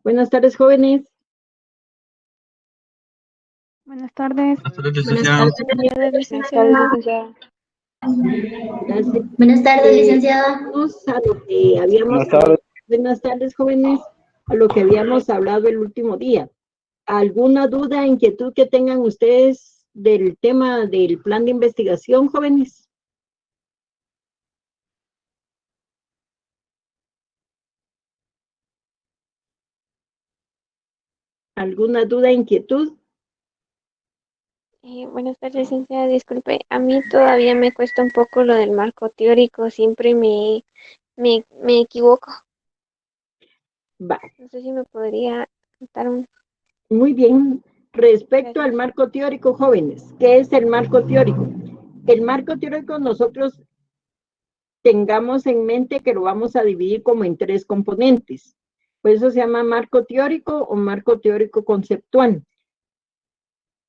Buenas tardes, jóvenes. Buenas tardes. Buenas tardes, Buenas licenciada. tardes, licenciada. Gracias. Buenas tardes, licenciada. Vamos a lo que habíamos Buenas tardes, jóvenes, a lo que habíamos hablado el último día. ¿Alguna duda, inquietud que tengan ustedes del tema del plan de investigación, jóvenes? ¿Alguna duda, inquietud? Buenas tardes, licenciada. Disculpe, a mí todavía me cuesta un poco lo del marco teórico. Siempre me equivoco. Va. No sé si me podría dar un... Muy bien. Respecto al marco teórico, jóvenes, ¿qué es el marco teórico? El marco teórico nosotros tengamos en mente que lo vamos a dividir como en 3 componentes. Por eso se llama marco teórico o marco teórico conceptual.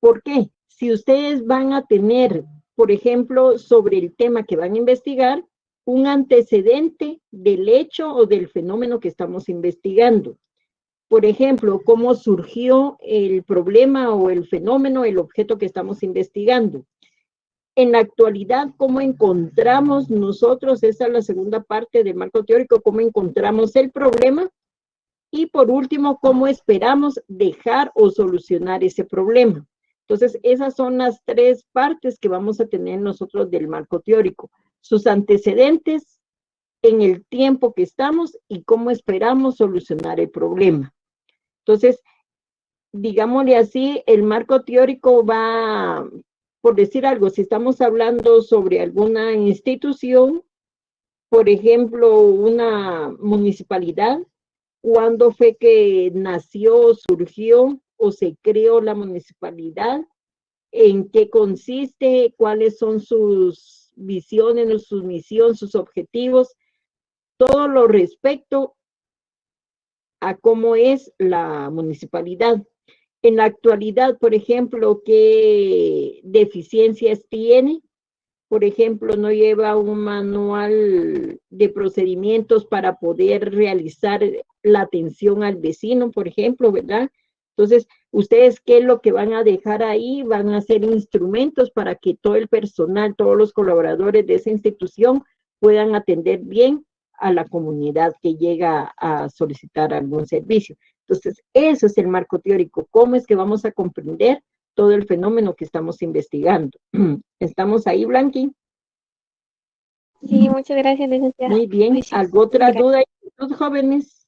¿Por qué? Si ustedes van a tener, por ejemplo, sobre el tema que van a investigar, un antecedente del hecho o del fenómeno que estamos investigando. Por ejemplo, cómo surgió el problema o el fenómeno, el objeto que estamos investigando. En la actualidad, ¿cómo encontramos nosotros? Esa es la segunda parte del marco teórico, cómo encontramos el problema. Y por último, cómo esperamos dejar o solucionar ese problema. Entonces, esas son las 3 partes que vamos a tener nosotros del marco teórico. Sus antecedentes en el tiempo que estamos y cómo esperamos solucionar el problema. Entonces, digámosle así, el marco teórico va, por decir algo, si estamos hablando sobre alguna institución, por ejemplo, una municipalidad, ¿cuándo fue que nació, surgió o se creó la municipalidad? ¿En qué consiste? ¿Cuáles son sus visiones, sus misiones, sus objetivos? Todo lo respecto a cómo es la municipalidad. En la actualidad, por ejemplo, ¿qué deficiencias tiene? Por ejemplo, no lleva un manual de procedimientos para poder realizar la atención al vecino, por ejemplo, ¿verdad? Entonces, ustedes, ¿qué es lo que van a dejar ahí? Van a hacer instrumentos para que todo el personal, todos los colaboradores de esa institución puedan atender bien a la comunidad que llega a solicitar algún servicio. Entonces, eso es el marco teórico. ¿Cómo es que vamos a comprender todo el fenómeno que estamos investigando? ¿Estamos ahí, Blanqui? Sí, muchas gracias, licenciada. Muy bien. Ay, sí. ¿Alguna otra duda, jóvenes?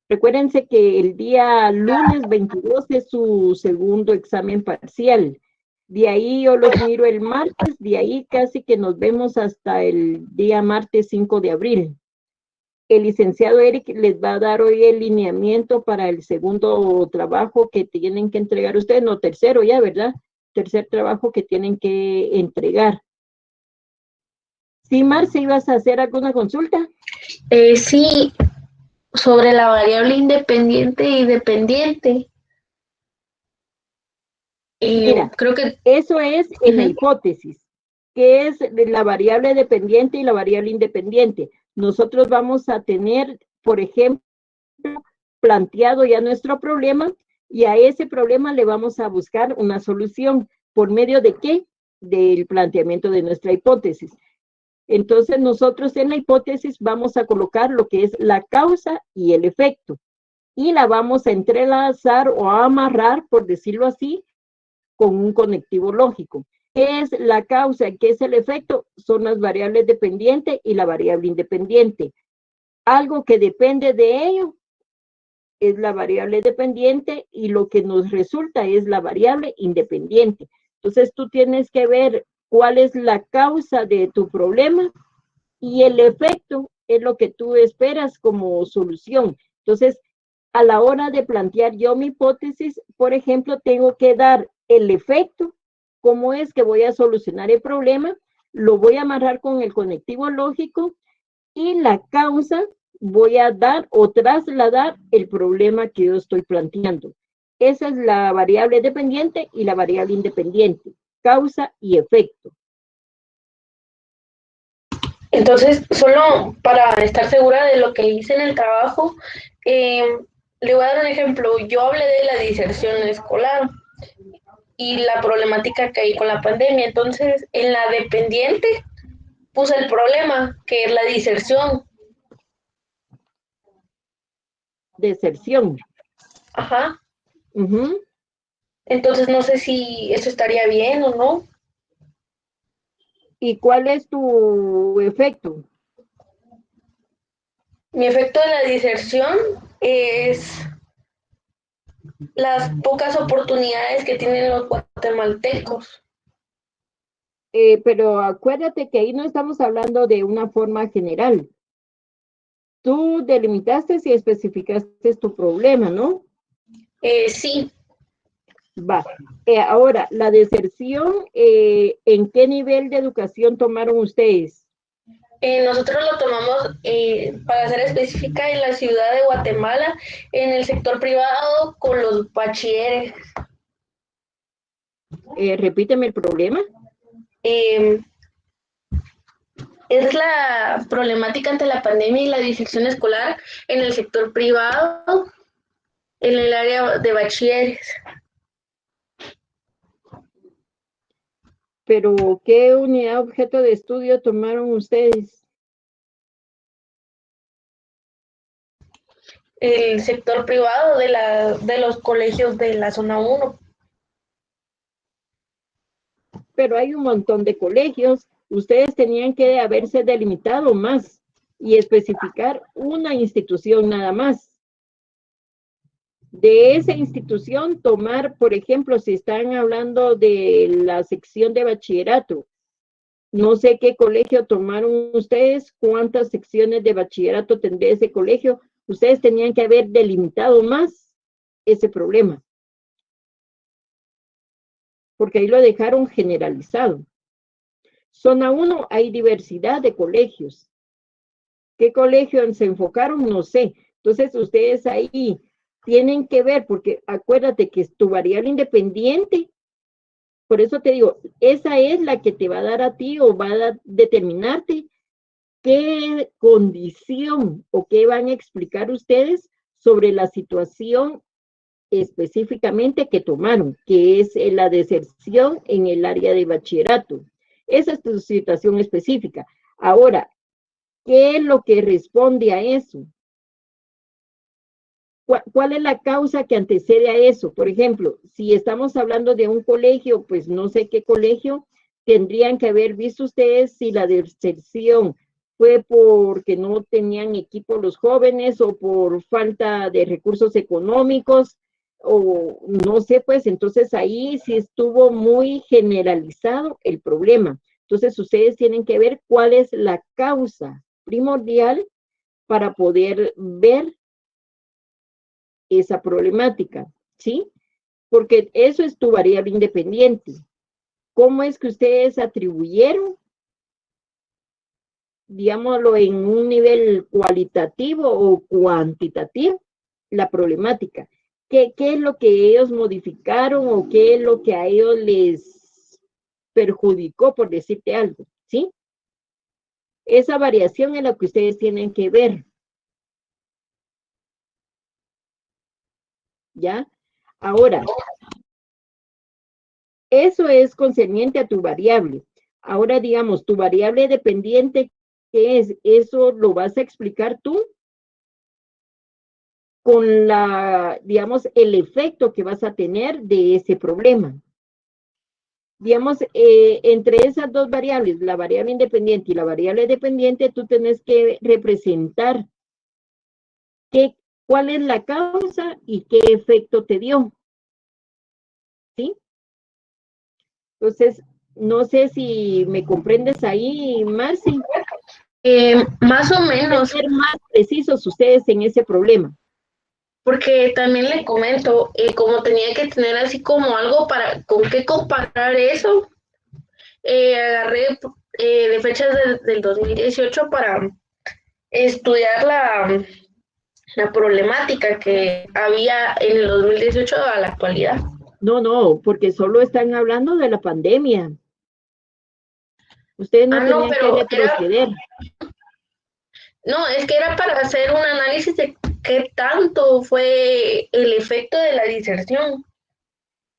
Recuérdense que el día lunes 22 es su segundo examen parcial. De ahí yo los miro el martes, de ahí casi que nos vemos hasta el día martes 5 de abril. El licenciado Eric les va a dar hoy el lineamiento para el segundo trabajo que tienen que entregar ustedes, no, tercero ya, ¿verdad? Tercer trabajo que tienen que entregar. Sí, Marce, ¿ibas a hacer alguna consulta? Sí, sobre la variable independiente y dependiente. Mira, Creo que eso es en la hipótesis, que es la variable dependiente y la variable independiente. Nosotros vamos a tener, por ejemplo, planteado ya nuestro problema y a ese problema le vamos a buscar una solución. ¿Por medio de qué? Del planteamiento de nuestra hipótesis. Entonces nosotros en la hipótesis vamos a colocar lo que es la causa y el efecto y la vamos a entrelazar o a amarrar, por decirlo así, con un conectivo lógico. ¿Qué es la causa? ¿Qué es el efecto? Son las variables dependientes y la variable independiente. Algo que depende de ello es la variable dependiente y lo que nos resulta es la variable independiente. Entonces tú tienes que ver cuál es la causa de tu problema y el efecto es lo que tú esperas como solución. Entonces, a la hora de plantear yo mi hipótesis, por ejemplo, tengo que dar el efecto, cómo es que voy a solucionar el problema, lo voy a amarrar con el conectivo lógico y la causa voy a dar o trasladar el problema que yo estoy planteando. Esa es la variable dependiente y la variable independiente, causa y efecto. entonces, solo para estar segura de lo que hice en el trabajo, le voy a dar un ejemplo. Yo hablé de la diserción escolar y la problemática que hay con la pandemia. Entonces, en la dependiente puse el problema, que es la diserción. Deserción. Ajá. Ujú. Entonces, no sé si eso estaría bien o no. ¿Y cuál es tu efecto? Mi efecto de la diserción es las pocas oportunidades que tienen los guatemaltecos. Pero acuérdate que ahí no estamos hablando de una forma general. Tú delimitaste y especificaste tu problema, ¿no? Sí, Va. Ahora, la deserción, ¿en qué nivel de educación tomaron ustedes? nosotros lo tomamos, para ser específica, en la ciudad de Guatemala, en el sector privado, con los bachilleres. Repíteme el problema. Eh, es la problemática ante la pandemia y la disección escolar en el sector privado, en el área de bachilleres. Pero, ¿qué unidad objeto de estudio tomaron ustedes? El sector privado de los colegios de la zona 1. Pero hay un montón de colegios. Ustedes tenían que haberse delimitado más y especificar una institución nada más. De esa institución tomar, por ejemplo, si están hablando de la sección de bachillerato, no sé qué colegio tomaron ustedes, cuántas secciones de bachillerato tendría ese colegio. Ustedes tenían que haber delimitado más ese problema, porque ahí lo dejaron generalizado. Zona 1 hay diversidad de colegios. ¿Qué colegio se enfocaron? No sé. Entonces, ustedes ahí tienen que ver, porque acuérdate que es tu variable independiente. Por eso te digo, esa es la que te va a dar a ti o va a determinarte qué condición o qué van a explicar ustedes sobre la situación específicamente que tomaron, que es la deserción en el área de bachillerato. Esa es tu situación específica. Ahora, ¿qué es lo que responde a eso? ¿Cuál es la causa que antecede a eso? Por ejemplo, si estamos hablando de un colegio, pues no sé qué colegio, tendrían que haber visto ustedes si la deserción fue porque no tenían equipo los jóvenes o por falta de recursos económicos o no sé, pues entonces ahí sí estuvo muy generalizado el problema. Entonces ustedes tienen que ver cuál es la causa primordial para poder ver esa problemática, ¿sí? Porque eso es tu variable independiente. ¿Cómo es que ustedes atribuyeron, digámoslo, en un nivel cualitativo o cuantitativo, la problemática? ¿Qué es lo que ellos modificaron o qué es lo que a ellos les perjudicó, por decirte algo, ¿sí? Esa variación es la que ustedes tienen que ver, ¿ya? Ahora, eso es concerniente a tu variable. Ahora, digamos, tu variable dependiente, ¿qué es? Eso lo vas a explicar tú con la, digamos, el efecto que vas a tener de ese problema. Digamos, entre esas dos variables, la variable independiente y la variable dependiente, tú tienes que representar cuál es la causa y qué efecto te dio. ¿Sí? Entonces, no sé si me comprendes ahí, Marci. Más o menos, Ser más precisos ustedes en ese problema. porque también le comento, como tenía que tener así como algo para con qué comparar eso, agarré de fechas del 2018 para estudiar la problemática que había en el 2018 a la actualidad. No, porque solo están hablando de la pandemia. Ustedes no No, tenían que pero retroceder. no, es que era para hacer un análisis de qué tanto fue el efecto de la diserción.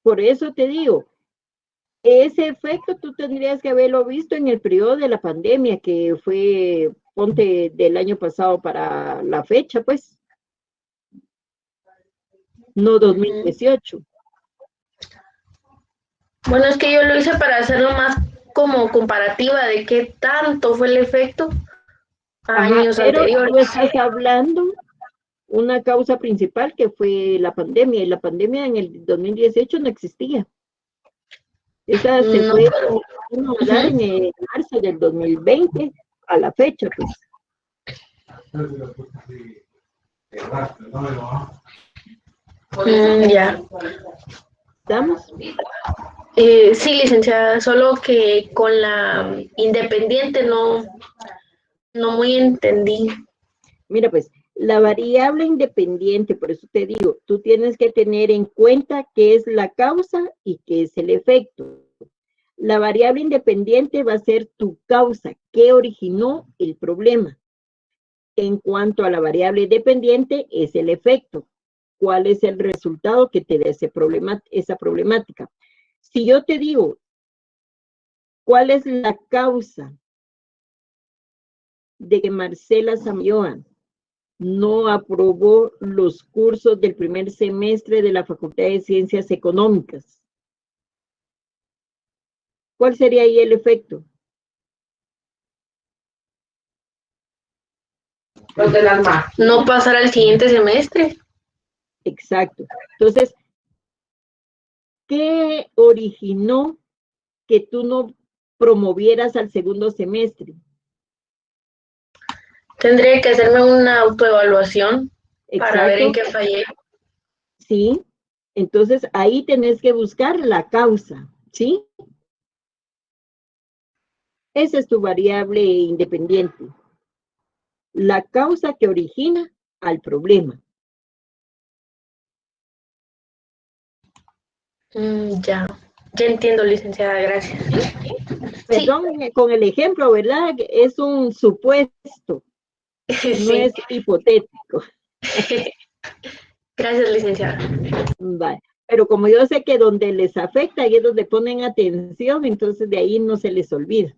Por eso te digo, ese efecto tú tendrías que haberlo visto en el periodo de la pandemia, que fue, ponte, del año pasado para la fecha, pues, no 2018. Bueno, es que yo lo hice para hacerlo más como comparativa de qué tanto fue el efecto a Ajá, años pero anteriores. tú estás hablando una causa principal que fue la pandemia, y la pandemia en el 2018 no existía. Esa se No, fue a dar en el marzo del 2020 a la fecha, pues. ya. ¿Estamos? Sí, licenciada, solo que con la independiente no muy entendí. Mira, pues, la variable independiente, por eso te digo, tú tienes que tener en cuenta qué es la causa y qué es el efecto. La variable independiente va a ser tu causa, qué originó el problema. En cuanto a la variable dependiente, es el efecto. ¿Cuál es el resultado que te da esa problemática? Si yo te digo, ¿cuál es la causa de que Marcela Samioa no aprobó los cursos del primer semestre de la Facultad de Ciencias Económicas? ¿Cuál sería ahí el efecto? No pasar al siguiente semestre. Exacto. Entonces, ¿qué originó que tú no promovieras al segundo semestre? Tendría que hacerme una autoevaluación para ver en Exacto, qué fallé. sí. Entonces, ahí tenés que buscar la causa, ¿sí? Esa es tu variable independiente. La causa que origina al problema. Ya entiendo, licenciada, gracias. Sí, Perdón, con el ejemplo, ¿verdad? Es un supuesto, no sí. es hipotético. Gracias, licenciada. Vale. Pero como yo sé que donde les afecta, ahí es donde ponen atención, entonces de ahí no se les olvida.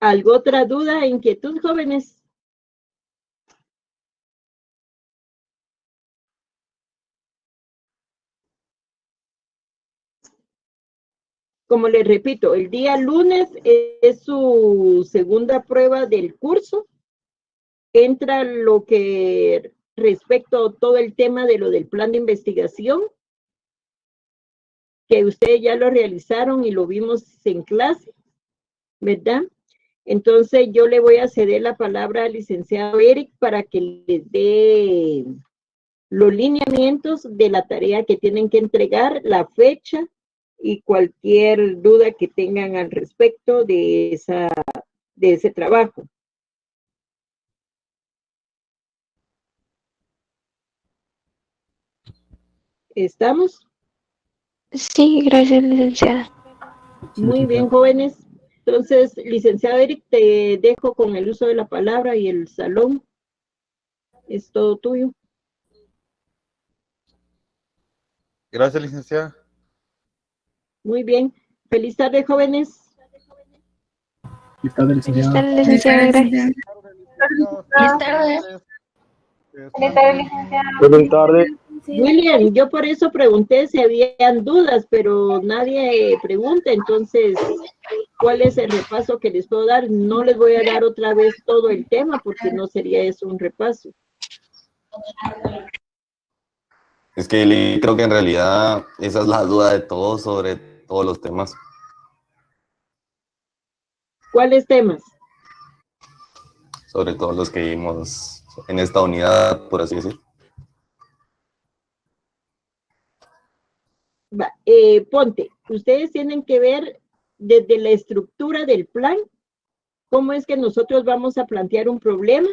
¿Algo otra duda, inquietud, jóvenes? Como les repito, el día lunes es su segunda prueba del curso. Entra lo que respecto a todo el tema de lo del plan de investigación, que ustedes ya lo realizaron y lo vimos en clase, ¿verdad? Entonces yo le voy a ceder la palabra al licenciado Eric para que les dé los lineamientos de la tarea que tienen que entregar, la fecha y cualquier duda que tengan al respecto de ese trabajo. ¿Estamos? Sí, gracias, licenciada. Muy bien, jóvenes. Entonces, licenciado Eric, te dejo con el uso de la palabra y el salón. Es todo tuyo. Gracias, licenciada. Muy bien. Feliz tarde, jóvenes. Feliz tarde, Feliz licenciada. tarde, licenciada, gracias. Buenas tardes. Buenas tardes. William, yo por eso pregunté si habían dudas, pero nadie pregunta, entonces, ¿cuál es el repaso que les puedo dar? No les voy a dar otra vez todo el tema porque no sería eso un repaso. Es que creo que en realidad esa es la duda de todos sobre todos los temas, ¿Cuáles temas? sobre todos los que vimos en esta unidad, por así decir. Ponte, ustedes tienen que ver desde la estructura del plan, cómo es que nosotros vamos a plantear un problema.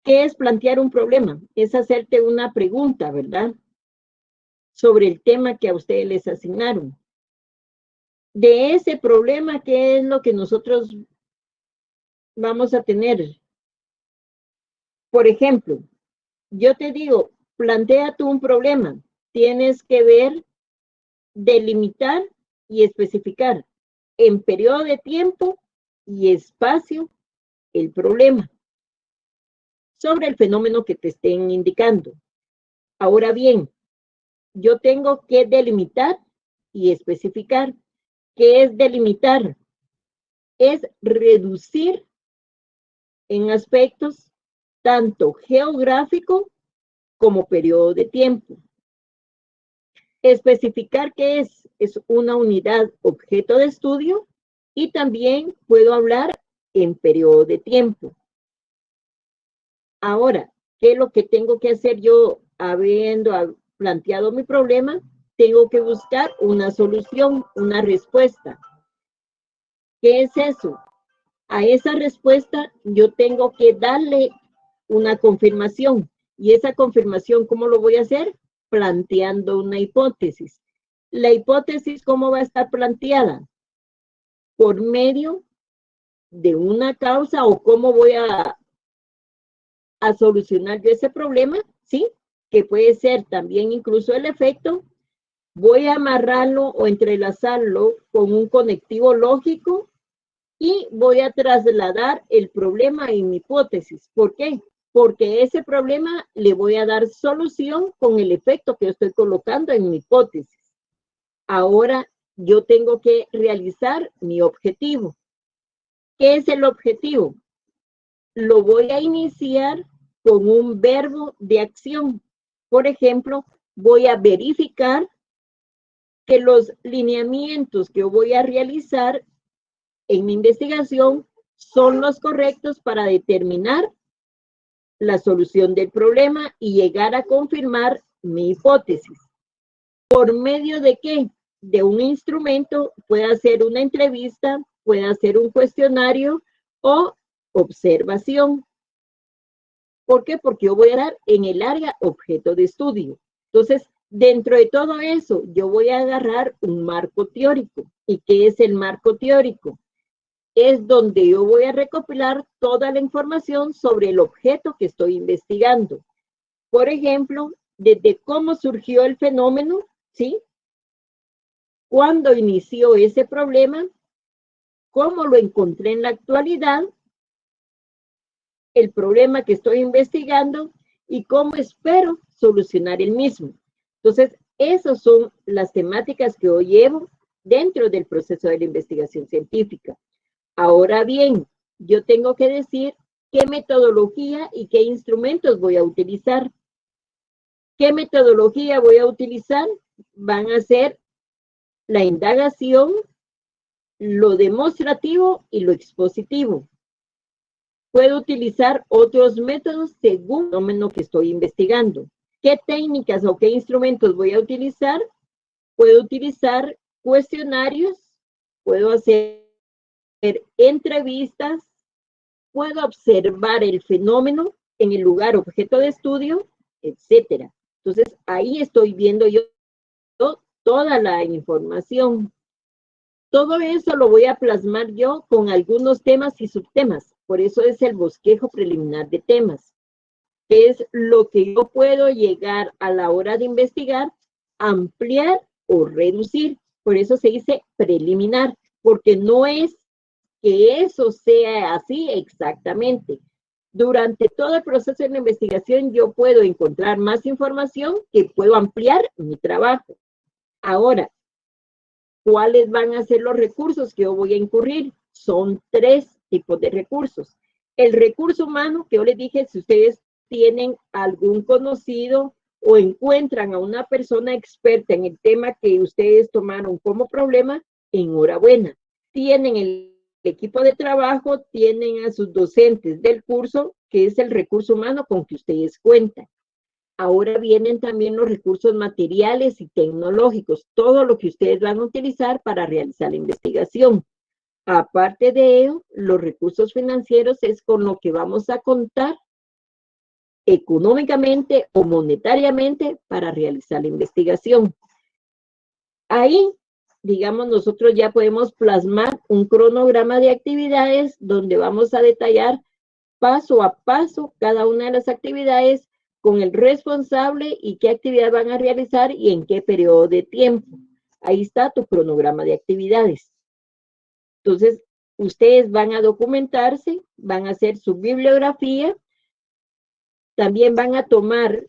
¿Qué es plantear un problema? Es hacerte una pregunta, ¿verdad? Sobre el tema que a ustedes les asignaron. De ese problema, ¿qué es lo que nosotros vamos a tener, por ejemplo, yo te digo, plantea tú un problema. Tienes que ver, delimitar y especificar en periodo de tiempo y espacio el problema sobre el fenómeno que te estén indicando. Ahora bien, yo tengo que delimitar y especificar. ¿Qué es delimitar? Es reducir en aspectos tanto geográfico como periodo de tiempo. Especificar qué es una unidad objeto de estudio y también puedo hablar en periodo de tiempo. Ahora, ¿qué es lo que tengo que hacer yo habiendo planteado mi problema? Tengo que buscar una solución, una respuesta. ¿Qué es eso? A esa respuesta yo tengo que darle una confirmación. ¿Y esa confirmación cómo lo voy a hacer? Planteando una hipótesis. La hipótesis, ¿cómo va a estar planteada? Por medio de una causa o cómo voy a solucionar yo ese problema, ¿sí? Que puede ser también incluso el efecto. Voy a amarrarlo o entrelazarlo con un conectivo lógico y voy a trasladar el problema en mi hipótesis. ¿Por qué? Porque ese problema le voy a dar solución con el efecto que yo estoy colocando en mi hipótesis. Ahora yo tengo que realizar mi objetivo. ¿Qué es el objetivo? Lo voy a iniciar con un verbo de acción. Por ejemplo, voy a verificar que los lineamientos que voy a realizar en mi investigación son los correctos para determinar la solución del problema y llegar a confirmar mi hipótesis. ¿Por medio de qué? De un instrumento, puede hacer una entrevista, puede hacer un cuestionario o observación. ¿Por qué? Porque yo voy a dar en el área objeto de estudio. Entonces, dentro de todo eso, yo voy a agarrar un marco teórico. ¿Y qué es el marco teórico? Es donde yo voy a recopilar toda la información sobre el objeto que estoy investigando. Por ejemplo, desde cómo surgió el fenómeno, ¿sí? Cuándo inició ese problema, cómo lo encontré en la actualidad, el problema que estoy investigando y cómo espero solucionar el mismo. Entonces, esas son las temáticas que yo llevo dentro del proceso de la investigación científica. Ahora bien, yo tengo que decir qué metodología y qué instrumentos voy a utilizar. ¿Qué metodología voy a utilizar? Van a ser la indagación, lo demostrativo y lo expositivo. Puedo utilizar otros métodos según el fenómeno que estoy investigando. ¿Qué técnicas o qué instrumentos voy a utilizar? Puedo utilizar cuestionarios, puedo hacer entrevistas, puedo observar el fenómeno en el lugar objeto de estudio, etcétera. Entonces, ahí estoy viendo yo toda la información. Todo eso lo voy a plasmar yo con algunos temas y subtemas. Por eso es el bosquejo preliminar de temas. Es lo que yo puedo llegar a la hora de investigar, ampliar o reducir. Por eso se dice preliminar, porque no es que eso sea así exactamente. Durante todo el proceso de la investigación yo puedo encontrar más información que puedo ampliar mi trabajo. Ahora, ¿cuáles van a ser los recursos que yo voy a incurrir? Son 3 tipos de recursos. El recurso humano, que yo les dije, si ustedes tienen algún conocido o encuentran a una persona experta en el tema que ustedes tomaron como problema, enhorabuena. Tienen el equipo de trabajo, tienen a sus docentes del curso, que es el recurso humano con que ustedes cuentan. Ahora vienen también los recursos materiales y tecnológicos, todo lo que ustedes van a utilizar para realizar la investigación. Aparte de ello, los recursos financieros es con lo que vamos a contar económicamente o monetariamente para realizar la investigación. Ahí digamos, nosotros ya podemos plasmar un cronograma de actividades donde vamos a detallar paso a paso cada una de las actividades con el responsable y qué actividad van a realizar y en qué periodo de tiempo. Ahí está tu cronograma de actividades. Entonces, ustedes van a documentarse, van a hacer su bibliografía, también van a tomar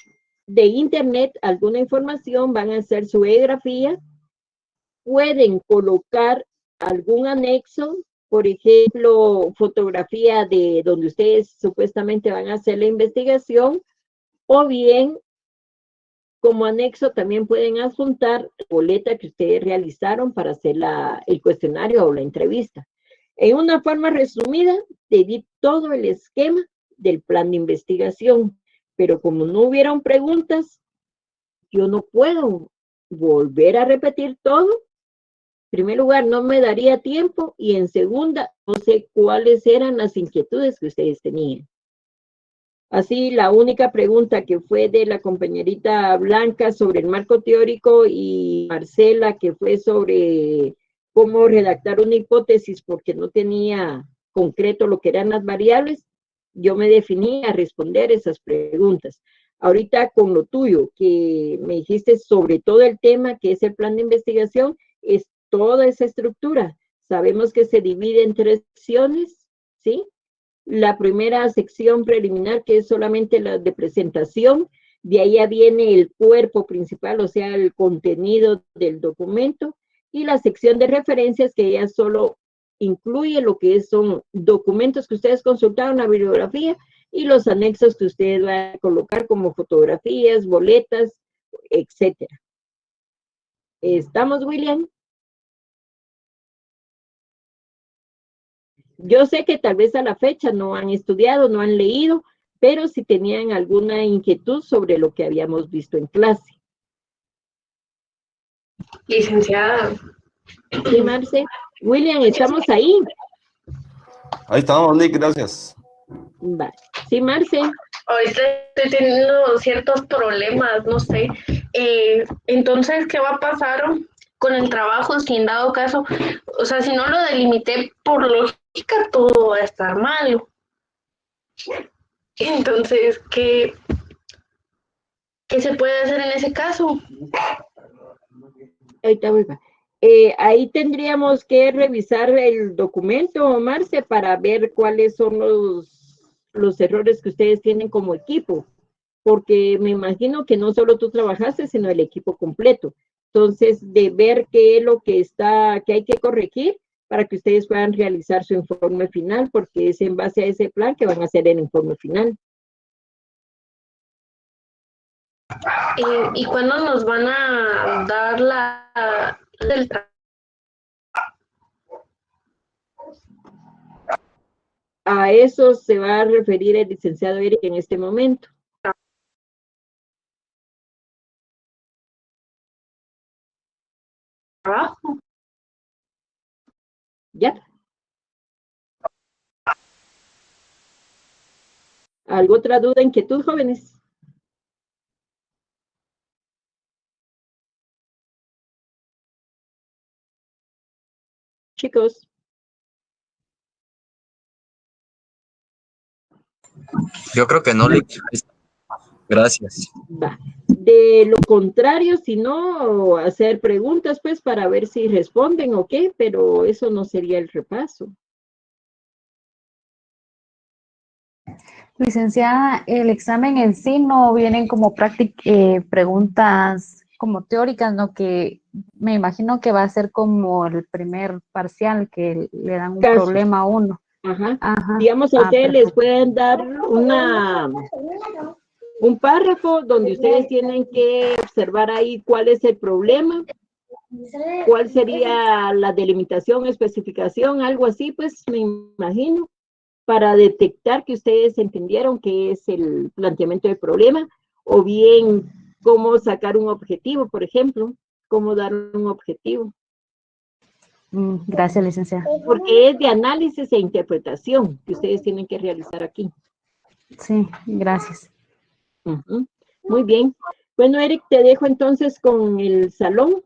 de internet alguna información, van a hacer su e-grafía, pueden colocar algún anexo, por ejemplo, fotografía de donde ustedes supuestamente van a hacer la investigación, o bien, como anexo, también pueden adjuntar la boleta que ustedes realizaron para hacer el cuestionario o la entrevista. En una forma resumida, te di todo el esquema del plan de investigación, pero como no hubieron preguntas, yo no puedo volver a repetir todo. En primer lugar, no me daría tiempo, y en segunda, no sé cuáles eran las inquietudes que ustedes tenían. Así, la única pregunta que fue de la compañerita Blanca sobre el marco teórico y Marcela, que fue sobre cómo redactar una hipótesis porque no tenía concreto lo que eran las variables, yo me definí a responder esas preguntas. Ahorita con lo tuyo, que me dijiste sobre todo el tema que es el plan de investigación, es toda esa estructura. Sabemos que se divide en 3 secciones, ¿sí? La primera sección preliminar, que es solamente la de presentación, de ahí ya viene el cuerpo principal, o sea, el contenido del documento, y la sección de referencias, que ya solo incluye lo que son documentos que ustedes consultaron, la bibliografía, y los anexos que ustedes van a colocar como fotografías, boletas, etcétera. ¿Estamos, William? Yo sé que tal vez a la fecha no han estudiado, no han leído, pero si tenían alguna inquietud sobre lo que habíamos visto en clase. Licenciada. Sí, Marce. William, ¿estamos ahí? Ahí estamos, Lick, gracias. Vale. Sí, Marce. Ahorita estoy teniendo ciertos problemas, no sé. Entonces, ¿qué va a pasar con el trabajo si en dado caso, o sea, si no lo delimité por lógica, todo va a estar mal? Entonces, ¿qué se puede hacer en ese caso? Ahorita voy. Ahí tendríamos que revisar el documento, Marce, para ver cuáles son los errores que ustedes tienen como equipo, porque me imagino que no solo tú trabajaste, sino el equipo completo. Entonces, de ver qué es lo que hay que corregir para que ustedes puedan realizar su informe final, porque es en base a ese plan que van a hacer el informe final. ¿Y cuándo nos van a dar del A eso se va a referir el licenciado Eric en este momento. trabajo? ¿Ya? ¿Alguna otra duda, inquietud, jóvenes? Chicos. Yo creo que no, Lick. Gracias. Va. De lo contrario, si no, hacer preguntas, pues, para ver si responden o qué, pero eso no sería el repaso. Licenciada, el examen en sí no vienen como preguntas como teóricas, ¿no? Que me imagino que va a ser como el primer parcial, que le dan un Casos. problema a uno. Ajá. Ajá. Digamos, a ustedes les perfecto. pueden dar un párrafo donde ustedes tienen que observar ahí cuál es el problema, cuál sería la delimitación, especificación, algo así, pues me imagino, para detectar que ustedes entendieron qué es el planteamiento del problema, o bien cómo sacar un objetivo, por ejemplo, cómo dar un objetivo. Gracias, licenciada. Porque es de análisis e interpretación que ustedes tienen que realizar aquí. Sí, gracias. Uh-huh. Muy bien. Bueno, Eric, te dejo entonces con el salón.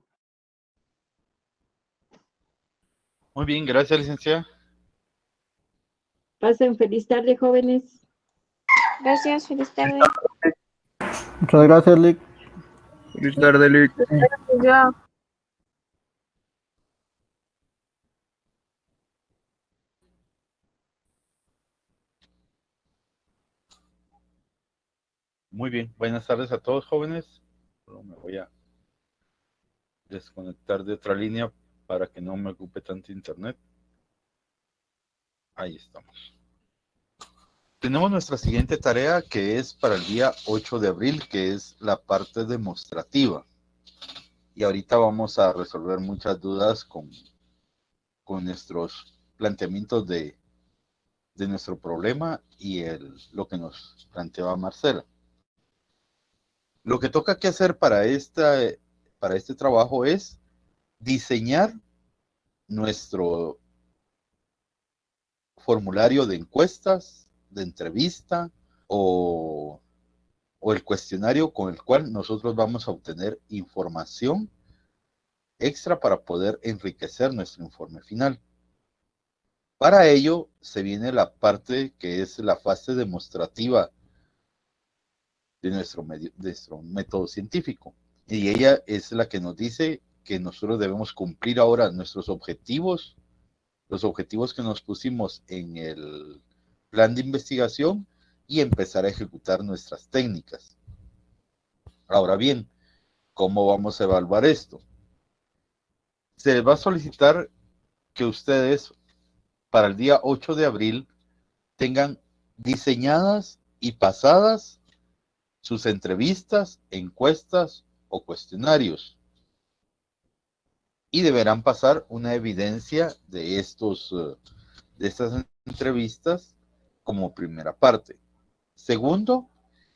Muy bien, gracias, licenciada. Pasen feliz tarde, jóvenes. Gracias, feliz tarde. Muchas gracias, Lick. Feliz tarde, Lick. Yo. Muy bien, buenas tardes a todos, jóvenes. Solo me voy a desconectar de otra línea para que no me ocupe tanto internet. Ahí estamos. Tenemos nuestra siguiente tarea, que es para el día 8 de abril, que es la parte demostrativa. Y ahorita vamos a resolver muchas dudas con nuestros planteamientos de nuestro problema y lo que nos planteaba Marcela. Lo que toca que hacer para este trabajo es diseñar nuestro formulario de encuestas, de entrevista o el cuestionario con el cual nosotros vamos a obtener información extra para poder enriquecer nuestro informe final. Para ello se viene la parte que es la fase demostrativa de nuestro método científico. Y ella es la que nos dice que nosotros debemos cumplir ahora nuestros objetivos, los objetivos que nos pusimos en el plan de investigación y empezar a ejecutar nuestras técnicas. Ahora bien, ¿cómo vamos a evaluar esto? Se les va a solicitar que ustedes para el día 8 de abril tengan diseñadas y pasadas sus entrevistas, encuestas o cuestionarios. Y deberán pasar una evidencia de estas entrevistas como primera parte. Segundo,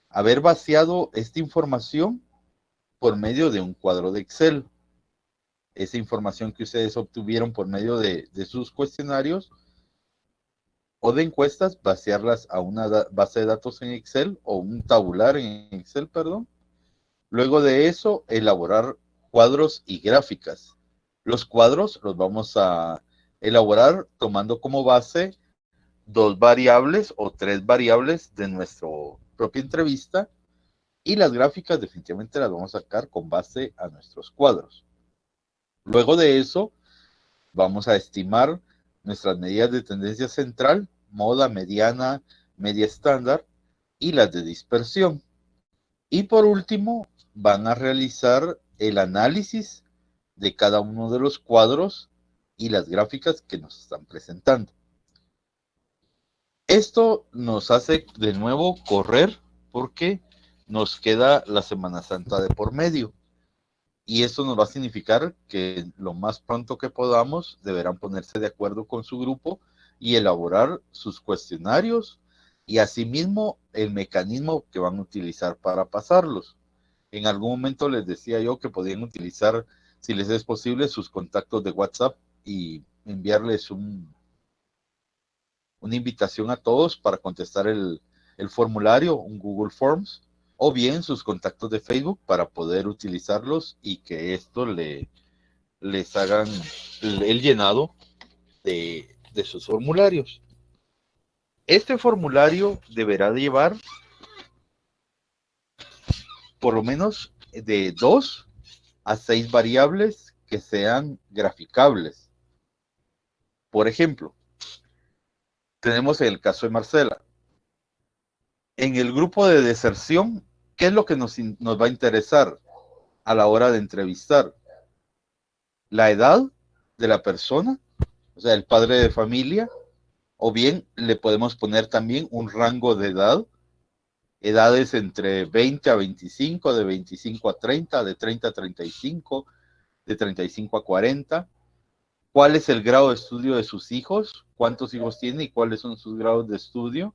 haber vaciado esta información por medio de un cuadro de Excel. Esa información que ustedes obtuvieron por medio de sus cuestionarios o de encuestas, vaciarlas a una base de datos en Excel o un tabular en Excel, perdón. Luego de eso, elaborar cuadros y gráficas. Los cuadros los vamos a elaborar tomando como base 2 variables o 3 variables de nuestra propia entrevista, y las gráficas definitivamente las vamos a sacar con base a nuestros cuadros. Luego de eso, vamos a estimar nuestras medidas de tendencia central, moda, mediana, media estándar y las de dispersión. Y por último, van a realizar el análisis de cada uno de los cuadros y las gráficas que nos están presentando. Esto nos hace de nuevo correr porque nos queda la Semana Santa de por medio. Y esto nos va a significar que lo más pronto que podamos deberán ponerse de acuerdo con su grupo y elaborar sus cuestionarios y asimismo el mecanismo que van a utilizar para pasarlos. En algún momento les decía yo que podían utilizar, si les es posible, sus contactos de WhatsApp y enviarles una invitación a todos para contestar el formulario, un Google Forms, o bien sus contactos de Facebook para poder utilizarlos y que esto les hagan el llenado de sus formularios. Este formulario deberá llevar por lo menos de 2 a 6 variables que sean graficables. Por ejemplo, tenemos el caso de Marcela. En el grupo de deserción, ¿qué es lo que nos va a interesar a la hora de entrevistar? La edad de la persona, o sea, el padre de familia, o bien le podemos poner también un rango de edad, edades entre 20 a 25, de 25 a 30, de 30 a 35, de 35 a 40. ¿Cuál es el grado de estudio de sus hijos? ¿Cuántos hijos tiene y cuáles son sus grados de estudio?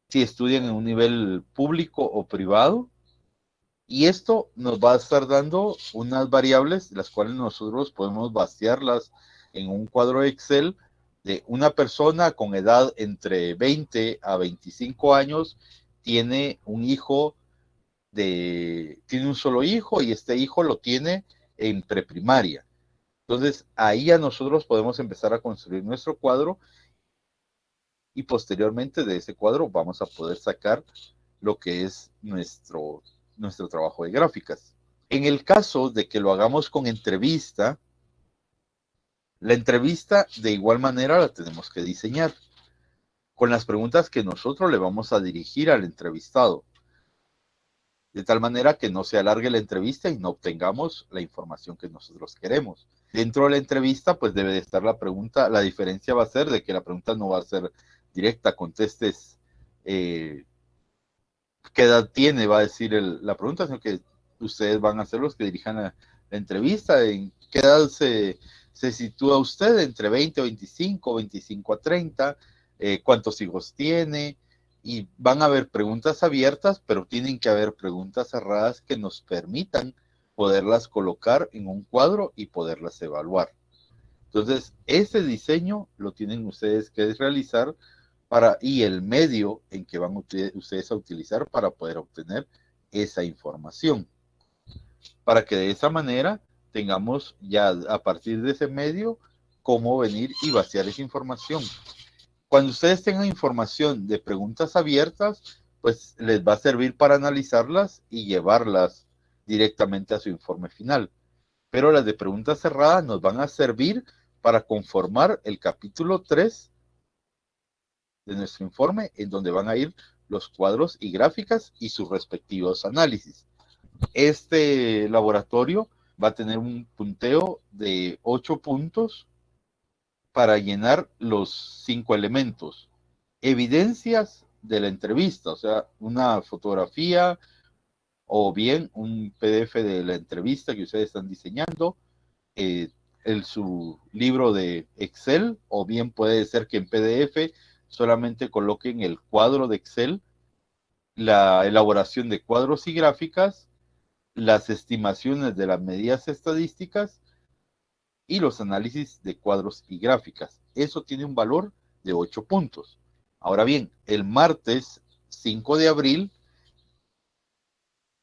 Si estudian en un nivel público o privado. Y esto nos va a estar dando unas variables, las cuales nosotros podemos vaciarlas en un cuadro Excel de una persona con edad entre 20 a 25 años, tiene un solo hijo y este hijo lo tiene en preprimaria. Entonces, ahí ya nosotros podemos empezar a construir nuestro cuadro y posteriormente de ese cuadro vamos a poder sacar lo que es nuestro trabajo de gráficas. En el caso de que lo hagamos con entrevista, la entrevista de igual manera la tenemos que diseñar con las preguntas que nosotros le vamos a dirigir al entrevistado, de tal manera que no se alargue la entrevista y no obtengamos la información que nosotros queremos. Dentro de la entrevista, pues debe de estar la pregunta, la diferencia va a ser de que la pregunta no va a ser directa, contestes qué edad tiene, va a decir la pregunta, sino que ustedes van a ser los que dirijan la entrevista, en qué edad se sitúa usted, entre 20 a 25, 25 a 30, cuántos hijos tiene, y van a haber preguntas abiertas, pero tienen que haber preguntas cerradas que nos permitan poderlas colocar en un cuadro y poderlas evaluar. Entonces, ese diseño lo tienen ustedes que realizar y el medio en que van ustedes a utilizar para poder obtener esa información. Para que de esa manera tengamos ya a partir de ese medio cómo venir y vaciar esa información. Cuando ustedes tengan información de preguntas abiertas, pues les va a servir para analizarlas y llevarlas directamente a su informe final. Pero las de preguntas cerradas nos van a servir para conformar el capítulo 3 de nuestro informe, en donde van a ir los cuadros y gráficas y sus respectivos análisis. Este laboratorio va a tener un punteo de 8 puntos para llenar los 5 elementos. Evidencias de la entrevista, o sea, una fotografía o bien un PDF de la entrevista que ustedes están diseñando, su libro de Excel, o bien puede ser que en PDF solamente coloquen el cuadro de Excel, la elaboración de cuadros y gráficas, las estimaciones de las medidas estadísticas y los análisis de cuadros y gráficas. Eso tiene un valor de 8 puntos. Ahora bien, el martes 5 de abril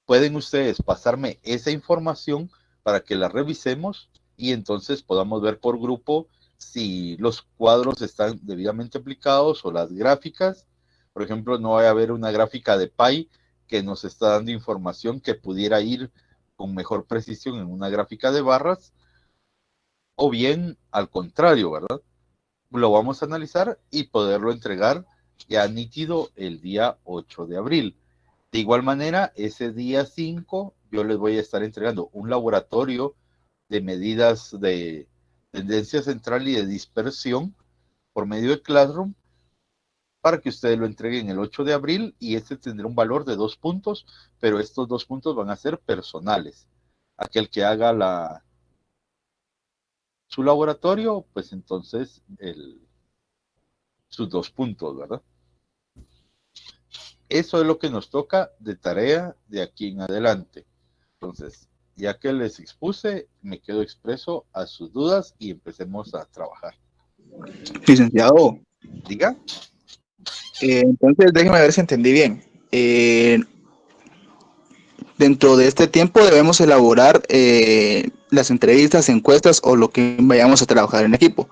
pueden ustedes pasarme esa información para que la revisemos y entonces podamos ver por grupo si los cuadros están debidamente aplicados o las gráficas. Por ejemplo, no va a haber una gráfica de pie que nos está dando información que pudiera ir con mejor precisión en una gráfica de barras, o bien al contrario, ¿verdad? Lo vamos a analizar y poderlo entregar ya nítido el día 8 de abril. De igual manera, ese día 5 yo les voy a estar entregando un laboratorio de medidas de tendencia central y de dispersión por medio de Classroom para que ustedes lo entreguen el 8 de abril y este tendrá un valor de 2 puntos, pero estos 2 puntos van a ser personales. Aquel que haga su laboratorio, pues entonces sus 2 puntos, ¿verdad? Eso es lo que nos toca de tarea de aquí en adelante. Entonces, ya que les expuse, me quedo expreso a sus dudas y empecemos a trabajar. Licenciado, Diga. entonces déjeme ver si entendí bien. Dentro de este tiempo debemos elaborar las entrevistas, encuestas o lo que vayamos a trabajar en equipo.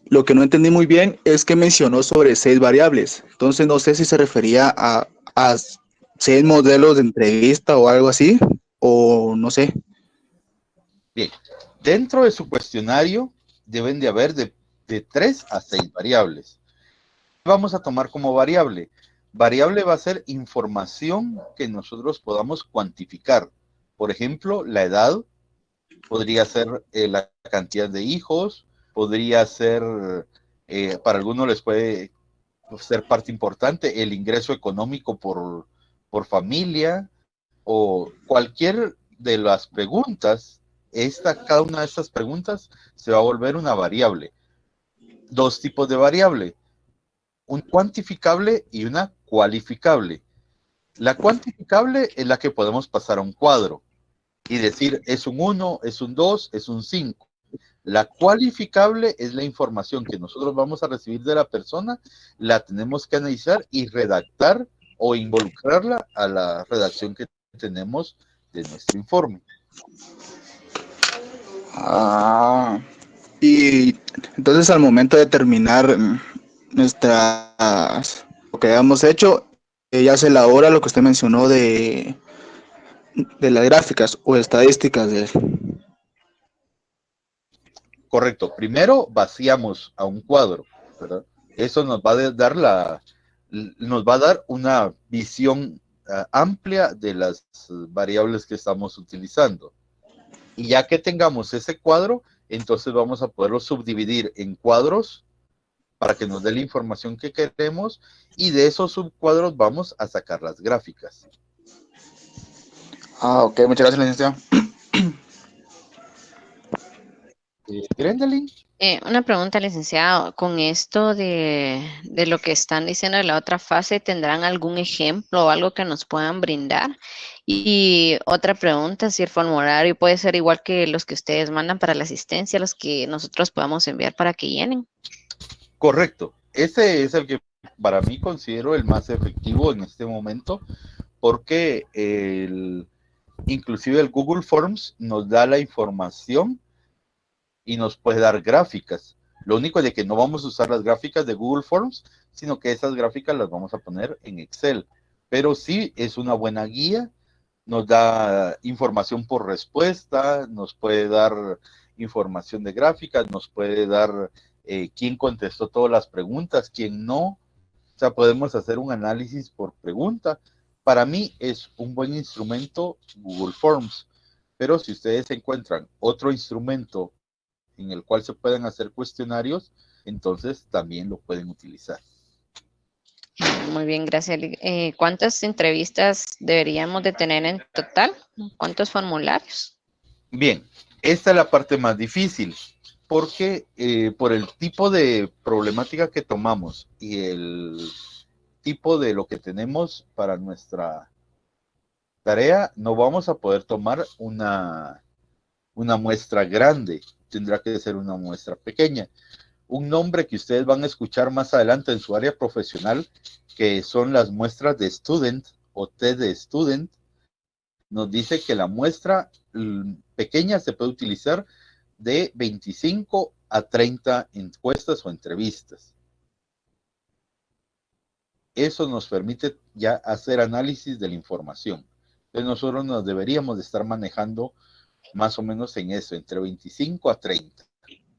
Lo que no entendí muy bien es que mencionó sobre 6 variables. Entonces no sé si se refería a 6 modelos de entrevista o algo así, o no sé. Bien, dentro de su cuestionario deben de haber de 3 a 6 variables. Vamos a tomar como variable. Variable va a ser información que nosotros podamos cuantificar. Por ejemplo, la edad, podría ser la cantidad de hijos, podría ser, para algunos les puede ser parte importante, el ingreso económico por familia, o cualquier de las preguntas. Cada una de estas preguntas se va a volver una variable. 2 tipos de variable, un cuantificable y una cualificable. La cuantificable es la que podemos pasar a un cuadro y decir es un 1, es un 2, es un 5. La cualificable es la información que nosotros vamos a recibir de la persona, la tenemos que analizar y redactar o involucrarla a la redacción que tenemos de nuestro informe. Ah, y entonces al momento de terminar lo que hayamos hecho, ya se elabora lo que usted mencionó de las gráficas o estadísticas de Correcto. Primero vaciamos a un cuadro, ¿verdad? Eso nos va a dar nos va a dar una visión amplia de las variables que estamos utilizando. Y ya que tengamos ese cuadro, entonces vamos a poderlo subdividir en cuadros para que nos dé la información que queremos, y de esos subcuadros vamos a sacar las gráficas. Ah, ok, muchas gracias, licenciado. Grendelin. Una pregunta, licenciado. Con esto de lo que están diciendo de la otra fase, ¿tendrán algún ejemplo o algo que nos puedan brindar? Y otra pregunta, si el formulario puede ser igual que los que ustedes mandan para la asistencia, los que nosotros podamos enviar para que llenen. Correcto. Ese es el que para mí considero el más efectivo en este momento, porque inclusive el Google Forms nos da la información y nos puede dar gráficas. Lo único es de que no vamos a usar las gráficas de Google Forms, sino que esas gráficas las vamos a poner en Excel. Pero sí es una buena guía, nos da información por respuesta, nos puede dar información de gráficas, nos puede dar quién contestó todas las preguntas, quién no. O sea, podemos hacer un análisis por pregunta. Para mí es un buen instrumento Google Forms, pero si ustedes encuentran otro instrumento en el cual se pueden hacer cuestionarios, entonces también lo pueden utilizar. Muy bien, gracias. ¿Cuántas entrevistas deberíamos de tener en total? ¿Cuántos formularios? Bien, esta es la parte más difícil, porque por el tipo de problemática que tomamos y el tipo de lo que tenemos para nuestra tarea, no vamos a poder tomar una muestra grande, tendrá que ser una muestra pequeña. Un nombre que ustedes van a escuchar más adelante en su área profesional, que son las muestras de student o T de student, nos dice que la muestra pequeña se puede utilizar de 25 a 30 encuestas o entrevistas. Eso nos permite ya hacer análisis de la información. Entonces nosotros nos deberíamos de estar manejando más o menos en eso, entre 25 a 30.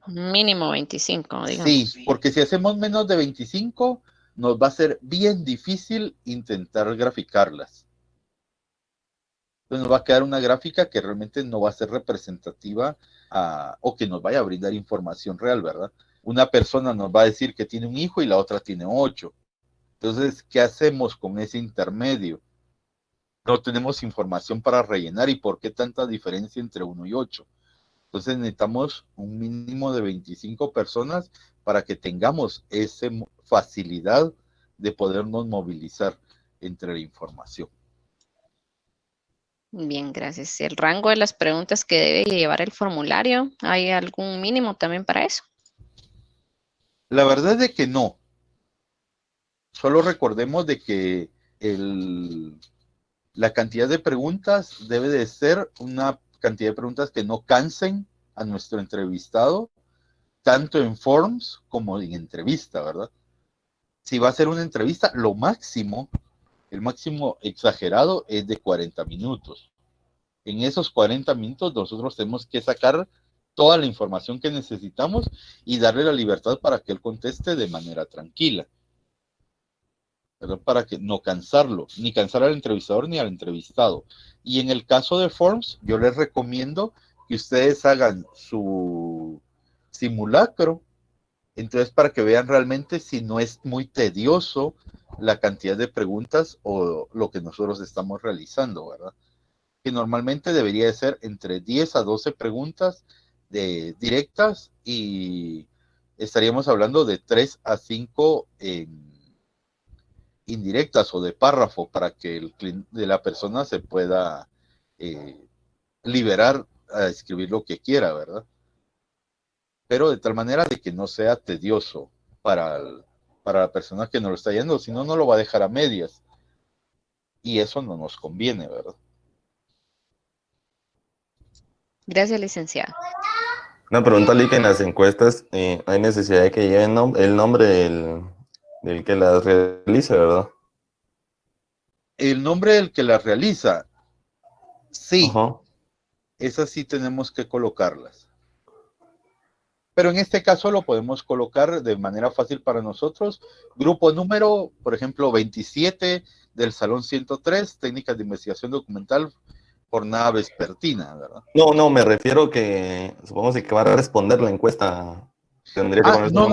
Mínimo 25, digamos. Sí, porque si hacemos menos de 25, nos va a ser bien difícil intentar graficarlas. Entonces nos va a quedar una gráfica que realmente no va a ser representativa o que nos vaya a brindar información real, ¿verdad? Una persona nos va a decir que tiene un hijo y la otra tiene 8. Entonces, ¿qué hacemos con ese intermedio? No tenemos información para rellenar, y ¿por qué tanta diferencia entre 1 y 8? Entonces necesitamos un mínimo de 25 personas para que tengamos esa facilidad de podernos movilizar entre la información. Bien, gracias. ¿El rango de las preguntas que debe llevar el formulario? ¿Hay algún mínimo también para eso? La verdad es de que no. Solo recordemos de que la cantidad de preguntas debe de ser una cantidad de preguntas que no cansen a nuestro entrevistado, tanto en forms como en entrevista, ¿verdad? Si va a ser una entrevista, el máximo exagerado es de 40 minutos. En esos 40 minutos nosotros tenemos que sacar toda la información que necesitamos y darle la libertad para que él conteste de manera tranquila, ¿verdad? Para que no cansarlo, ni cansar al entrevistador ni al entrevistado. Y en el caso de forms, yo les recomiendo que ustedes hagan su simulacro, entonces para que vean realmente si no es muy tedioso la cantidad de preguntas o lo que nosotros estamos realizando, ¿verdad? Que normalmente debería de ser entre 10 a 12 preguntas directas, y estaríamos hablando de 3 a 5 indirectas o de párrafo, para que la persona se pueda liberar a escribir lo que quiera, ¿verdad? Pero de tal manera de que no sea tedioso para la persona que nos lo está yendo, si no, no lo va a dejar a medias. Y eso no nos conviene, ¿verdad? Gracias, licenciado. Una pregunta, Lick, en las encuestas hay necesidad de que lleven el nombre del que las realice, ¿verdad? El nombre del que las realiza, sí, Ajá. esas sí tenemos que colocarlas. Pero en este caso lo podemos colocar de manera fácil para nosotros. Grupo número, por ejemplo, 27 del Salón 103, técnicas de investigación documental, jornada vespertina, ¿verdad? No, me refiero que, supongo que va a responder la encuesta, tendría que poner su No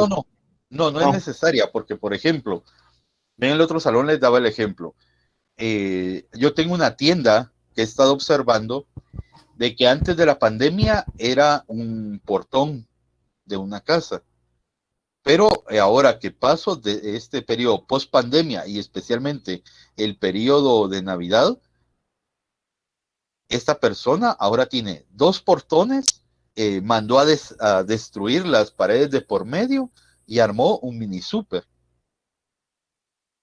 nombre. es necesaria, porque, por ejemplo, en el otro salón les daba el ejemplo. Yo tengo una tienda que he estado observando de que antes de la pandemia era un portón de una casa. Pero ahora que paso de este periodo post pandemia y especialmente el periodo de Navidad, esta persona ahora tiene 2 portones, mandó a destruir las paredes de por medio y armó un mini super.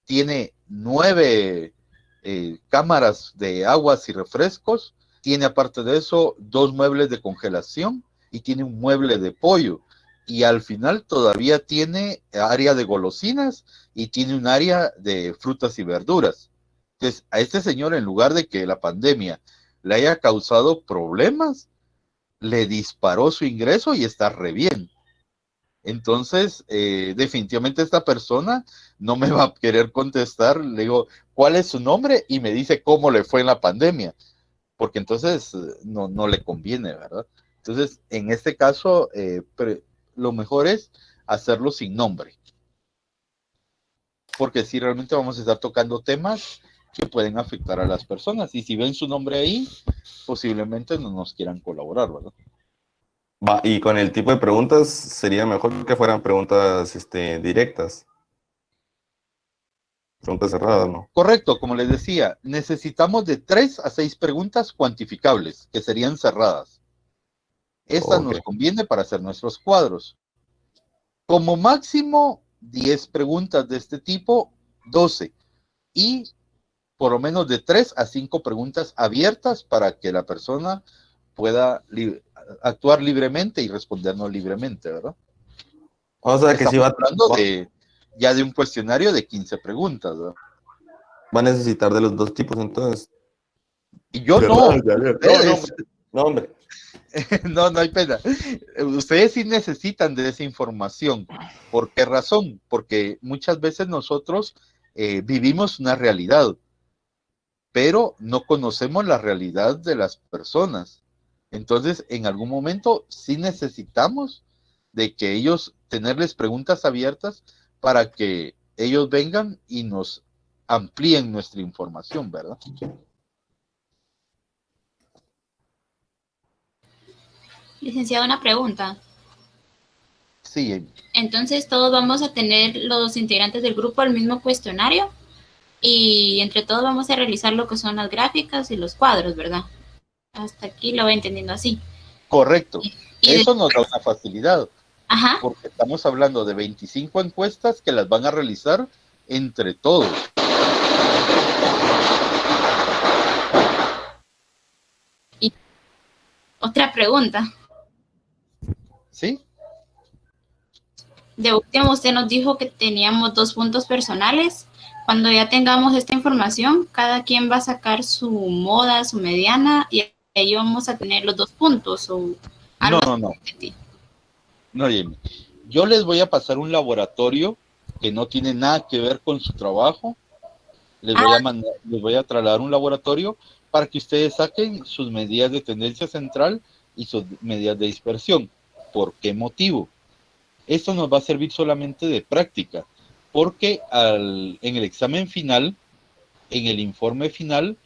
Tiene 9 cámaras de aguas y refrescos, tiene aparte de eso 2 muebles de congelación y tiene un mueble de pollo. Y al final todavía tiene área de golosinas y tiene un área de frutas y verduras. Entonces, a este señor, en lugar de que la pandemia le haya causado problemas, le disparó su ingreso y está re bien. Entonces, definitivamente esta persona no me va a querer contestar. Le digo, ¿cuál es su nombre? Y me dice cómo le fue en la pandemia, porque entonces no le conviene, ¿verdad? Entonces, en este caso, lo mejor es hacerlo sin nombre, porque si realmente vamos a estar tocando temas que pueden afectar a las personas, y si ven su nombre ahí, posiblemente no nos quieran colaborar, ¿verdad? Va, y con el tipo de preguntas sería mejor que fueran preguntas directas. Preguntas cerradas, ¿no? Correcto, como les decía, necesitamos de 3 a 6 preguntas cuantificables, que serían cerradas. Esta Ok. nos conviene para hacer nuestros cuadros. Como máximo, 10 preguntas de este tipo, 12. Y por lo menos de 3 a 5 preguntas abiertas para que la persona pueda actuar libremente y respondernos libremente, ¿verdad? O sea que sí Estamos hablando ya de un cuestionario de 15 preguntas, ¿verdad? va a necesitar de los 2 tipos, entonces. Y yo no, ustedes. No, hombre. No hay pena. Ustedes sí necesitan de esa información. ¿Por qué razón? Porque muchas veces nosotros vivimos una realidad, pero no conocemos la realidad de las personas. Entonces, en algún momento sí necesitamos de que ellos tenerles preguntas abiertas para que ellos vengan y nos amplíen nuestra información, ¿verdad? Licenciado, una pregunta. Sí, Amy. Entonces, todos vamos a tener los integrantes del grupo el mismo cuestionario y entre todos vamos a realizar lo que son las gráficas y los cuadros, ¿verdad? Hasta aquí lo voy entendiendo así. Correcto. Eso nos da una facilidad. Ajá. Porque estamos hablando de 25 encuestas que las van a realizar entre todos. Y otra pregunta. ¿Sí? De último, usted nos dijo que teníamos 2 puntos personales. Cuando ya tengamos esta información, cada quien va a sacar su moda, su mediana, y ahí vamos a tener los 2 puntos. O algo No, Jamie. Yo les voy a pasar un laboratorio que no tiene nada que ver con su trabajo. Les voy a trasladar un laboratorio para que ustedes saquen sus medidas de tendencia central y sus medidas de dispersión. ¿Por qué motivo? Esto nos va a servir solamente de práctica, porque en el examen final, en el informe final,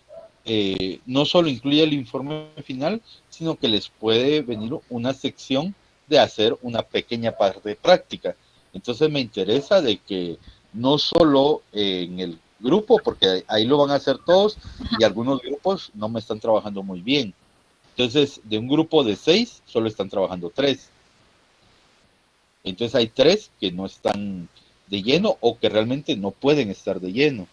no solo incluye el informe final, sino que les puede venir una sección de hacer una pequeña parte práctica. Entonces me interesa de que no solo en el grupo, porque ahí lo van a hacer todos, y algunos grupos no me están trabajando muy bien. Entonces, de un grupo de 6, solo están trabajando 3. Entonces hay 3 que no están de lleno o que realmente no pueden estar de lleno.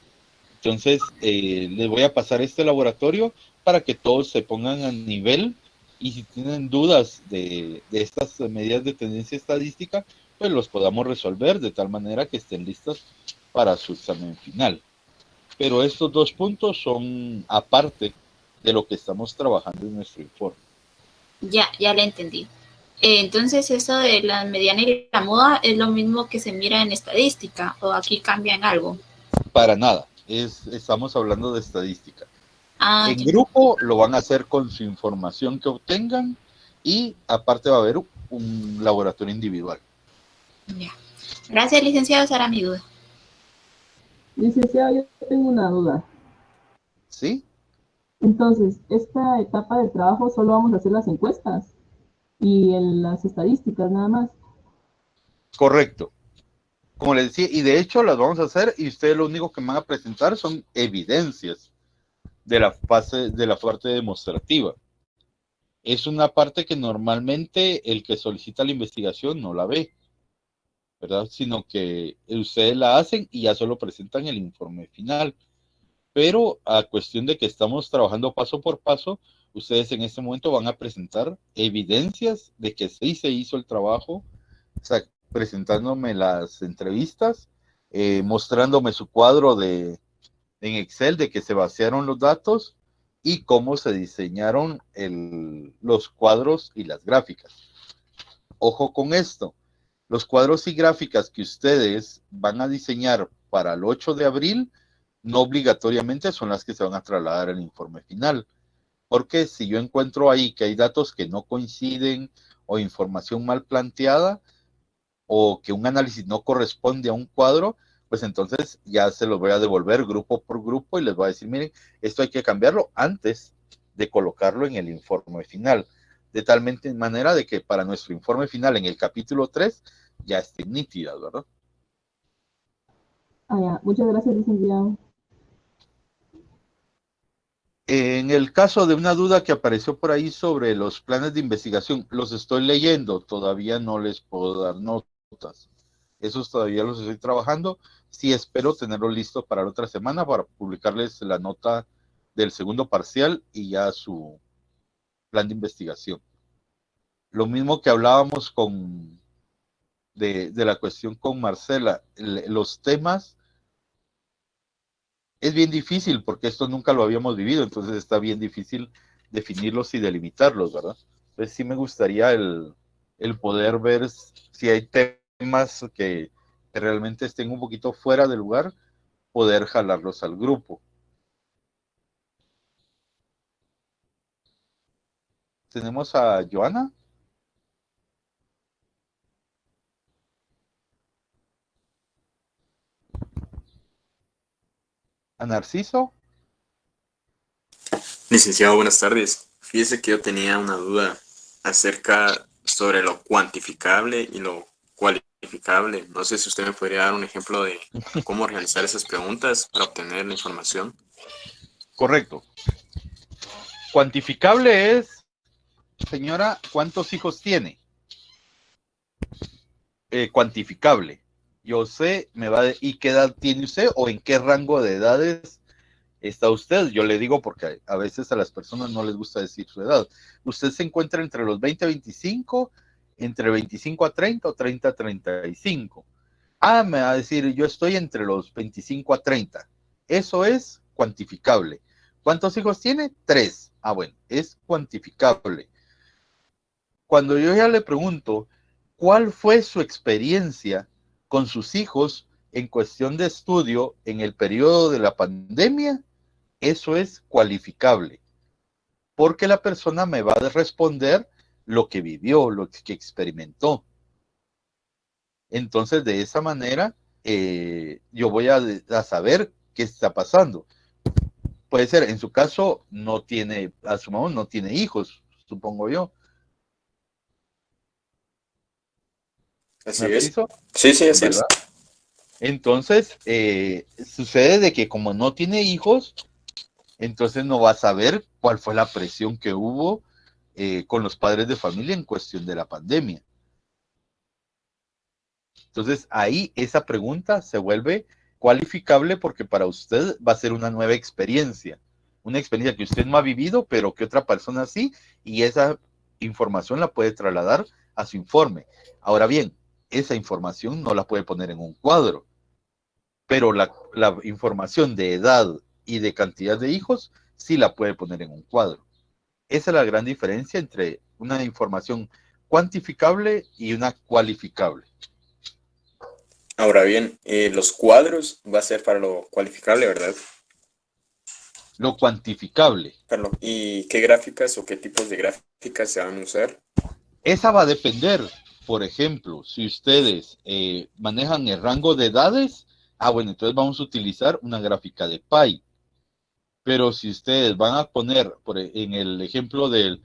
Entonces, les voy a pasar este laboratorio para que todos se pongan a nivel y si tienen dudas de estas medidas de tendencia estadística, pues los podamos resolver de tal manera que estén listas para su examen final. Pero estos 2 puntos son aparte de lo que estamos trabajando en nuestro informe. Ya le entendí. Entonces, eso de la mediana y la moda es lo mismo que se mira en estadística, o aquí cambian algo. Para nada, estamos hablando de estadística. Ah, En grupo lo van a hacer con su información que obtengan y aparte va a haber un laboratorio individual. ya. Gracias, licenciado, esa era mi duda. Licenciado, yo tengo una duda. ¿Sí? Entonces, esta etapa del trabajo solo vamos a hacer las encuestas y las estadísticas nada más. Correcto. Como les decía, y de hecho las vamos a hacer y ustedes lo único que van a presentar son evidencias de la parte demostrativa. Es una parte que normalmente el que solicita la investigación no la ve, ¿verdad? Sino que ustedes la hacen y ya solo presentan el informe final. Pero a cuestión de que estamos trabajando paso por paso, ustedes en este momento van a presentar evidencias de que sí se hizo el trabajo, o sea, presentándome las entrevistas, mostrándome su cuadro en Excel de que se vaciaron los datos y cómo se diseñaron los cuadros y las gráficas. Ojo con esto, los cuadros y gráficas que ustedes van a diseñar para el 8 de abril no obligatoriamente son las que se van a trasladar al informe final, porque si yo encuentro ahí que hay datos que no coinciden o información mal planteada o que un análisis no corresponde a un cuadro, pues entonces ya se los voy a devolver grupo por grupo y les voy a decir, miren, esto hay que cambiarlo antes de colocarlo en el informe final, de tal manera de que para nuestro informe final en el capítulo 3 ya estén nítidas, ¿verdad? Ya. Muchas gracias, licenciado. En el caso de una duda que apareció por ahí sobre los planes de investigación, los estoy leyendo, todavía no les puedo dar notas. Esos todavía los estoy trabajando. Sí espero tenerlo listo para la otra semana para publicarles la nota del segundo parcial y ya su plan de investigación. Lo mismo que hablábamos de la cuestión con Marcela, los temas es bien difícil porque esto nunca lo habíamos vivido, entonces está bien difícil definirlos y delimitarlos, ¿verdad? Entonces sí me gustaría el poder ver si hay temas que realmente estén un poquito fuera de lugar, poder jalarlos al grupo. Tenemos a Joana. A Narciso. Licenciado, buenas tardes. Fíjese que yo tenía una duda acerca sobre lo cuantificable y lo cualificable. No sé si usted me podría dar un ejemplo de cómo realizar esas preguntas para obtener la información. Correcto. Cuantificable es, señora, ¿cuántos hijos tiene? Cuantificable. Yo sé, ¿y qué edad tiene usted o en qué rango de edades está usted? Yo le digo porque a veces a las personas no les gusta decir su edad. Usted se encuentra entre los 20 a 25, entre 25 a 30 o 30 a 35. Me va a decir, yo estoy entre los 25 a 30. Eso es cuantificable. ¿Cuántos hijos tiene? 3. Bueno, es cuantificable. Cuando yo ya le pregunto, ¿cuál fue su experiencia con sus hijos en cuestión de estudio en el periodo de la pandemia? Eso es cualificable, porque la persona me va a responder lo que vivió, lo que experimentó. Entonces, de esa manera, yo voy a saber qué está pasando. Puede ser, en su caso, asumamos, no tiene hijos, supongo yo. Así es. Sí, así es. Entonces, sucede de que como no tiene hijos, entonces no va a saber cuál fue la presión que hubo con los padres de familia en cuestión de la pandemia. Entonces, ahí esa pregunta se vuelve cualificable porque para usted va a ser una nueva experiencia. Una experiencia que usted no ha vivido, pero que otra persona sí, y esa información la puede trasladar a su informe. Ahora bien, esa información no la puede poner en un cuadro, pero la información de edad y de cantidad de hijos sí la puede poner en un cuadro. Esa es la gran diferencia entre una información cuantificable y una cualificable. Ahora bien, los cuadros va a ser para lo cualificable, ¿verdad? Lo cuantificable. ¿Y qué gráficas o qué tipos de gráficas se van a usar? Esa va a depender. Por ejemplo, si ustedes manejan el rango de edades, bueno, entonces vamos a utilizar una gráfica de pie. Pero si ustedes van a poner, en el ejemplo del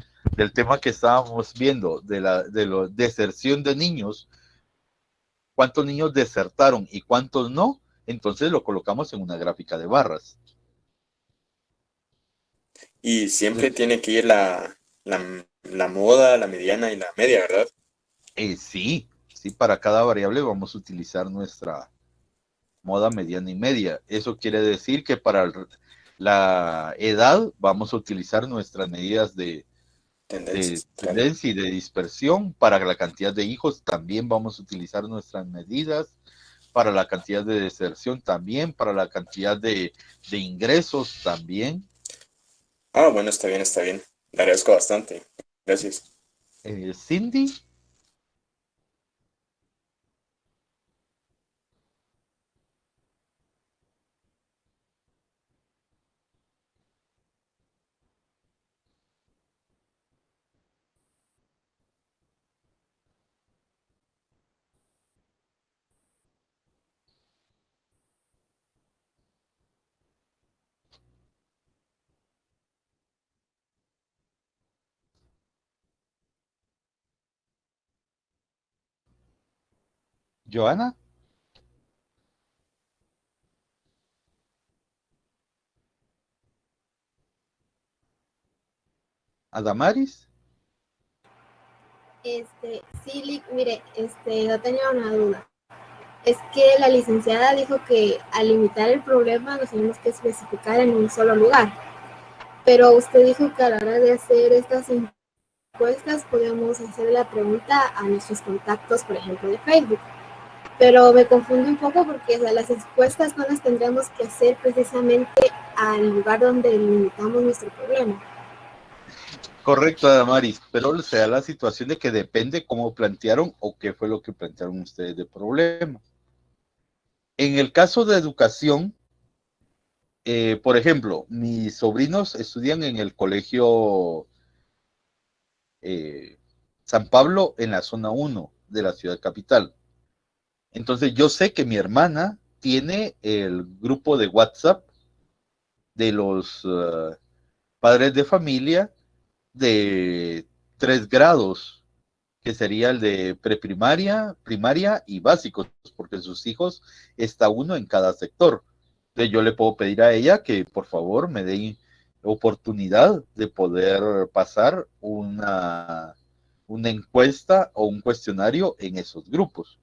tema que estábamos viendo, de la deserción de niños, cuántos niños desertaron y cuántos no, entonces lo colocamos en una gráfica de barras. Y siempre tiene que ir la moda, la mediana y la media, ¿verdad? Sí, para cada variable vamos a utilizar nuestra moda, mediana y media. Eso quiere decir que para la edad vamos a utilizar nuestras medidas de tendencia y de dispersión. Para la cantidad de hijos también vamos a utilizar nuestras medidas. Para la cantidad de deserción también. Para la cantidad de ingresos también. Bueno, está bien, está bien. Le agradezco bastante. Gracias. Cindy. Joana. Adamaris. Sí, mire, yo tenía una duda. Es que la licenciada dijo que al limitar el problema nos tenemos que especificar en un solo lugar. Pero usted dijo que a la hora de hacer estas encuestas podemos hacer la pregunta a nuestros contactos, por ejemplo, de Facebook. Pero me confundo un poco porque las encuestas no las tendríamos que hacer precisamente al lugar donde limitamos nuestro problema. Correcto, Adamaris, pero se da la situación de que depende cómo plantearon o qué fue lo que plantearon ustedes de problema. En el caso de educación, por ejemplo, mis sobrinos estudian en el colegio San Pablo en la zona 1 de la ciudad capital. Entonces yo sé que mi hermana tiene el grupo de WhatsApp de los padres de familia de 3 grados, que sería el de preprimaria, primaria y básicos, porque sus hijos está uno en cada sector. Entonces yo le puedo pedir a ella que por favor me dé oportunidad de poder pasar una encuesta o un cuestionario en esos grupos.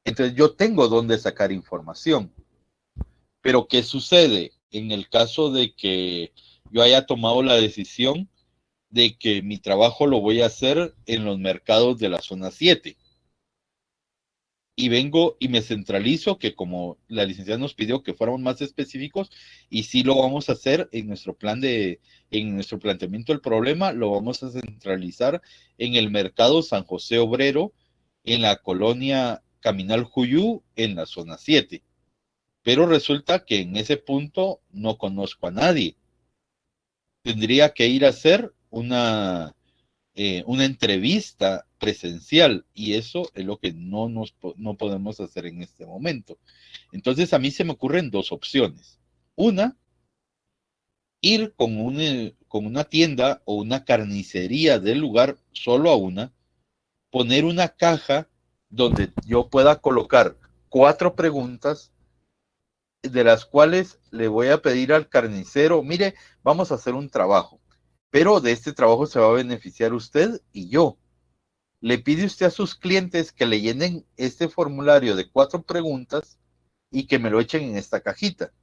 Entonces yo tengo dónde sacar información. Pero ¿qué sucede en el caso de que yo haya tomado la decisión de que mi trabajo lo voy a hacer en los mercados de la zona 7? Y vengo y me centralizo, que como la licenciada nos pidió que fuéramos más específicos, y sí lo vamos a hacer en nuestro en nuestro planteamiento del problema, lo vamos a centralizar en el mercado San José Obrero, en la colonia Caminal Juyú, en la zona 7. Pero resulta que en ese punto no conozco a nadie. Tendría que ir a hacer una entrevista presencial, y eso es lo que no podemos hacer en este momento. Entonces a mí se me ocurren 2 opciones. Una, ir con una tienda o una carnicería del lugar, solo a una, poner una caja donde yo pueda colocar 4 preguntas, de las cuales le voy a pedir al carnicero, mire, vamos a hacer un trabajo, pero de este trabajo se va a beneficiar usted y yo. Le pide usted a sus clientes que le llenen este formulario de 4 preguntas y que me lo echen en esta cajita.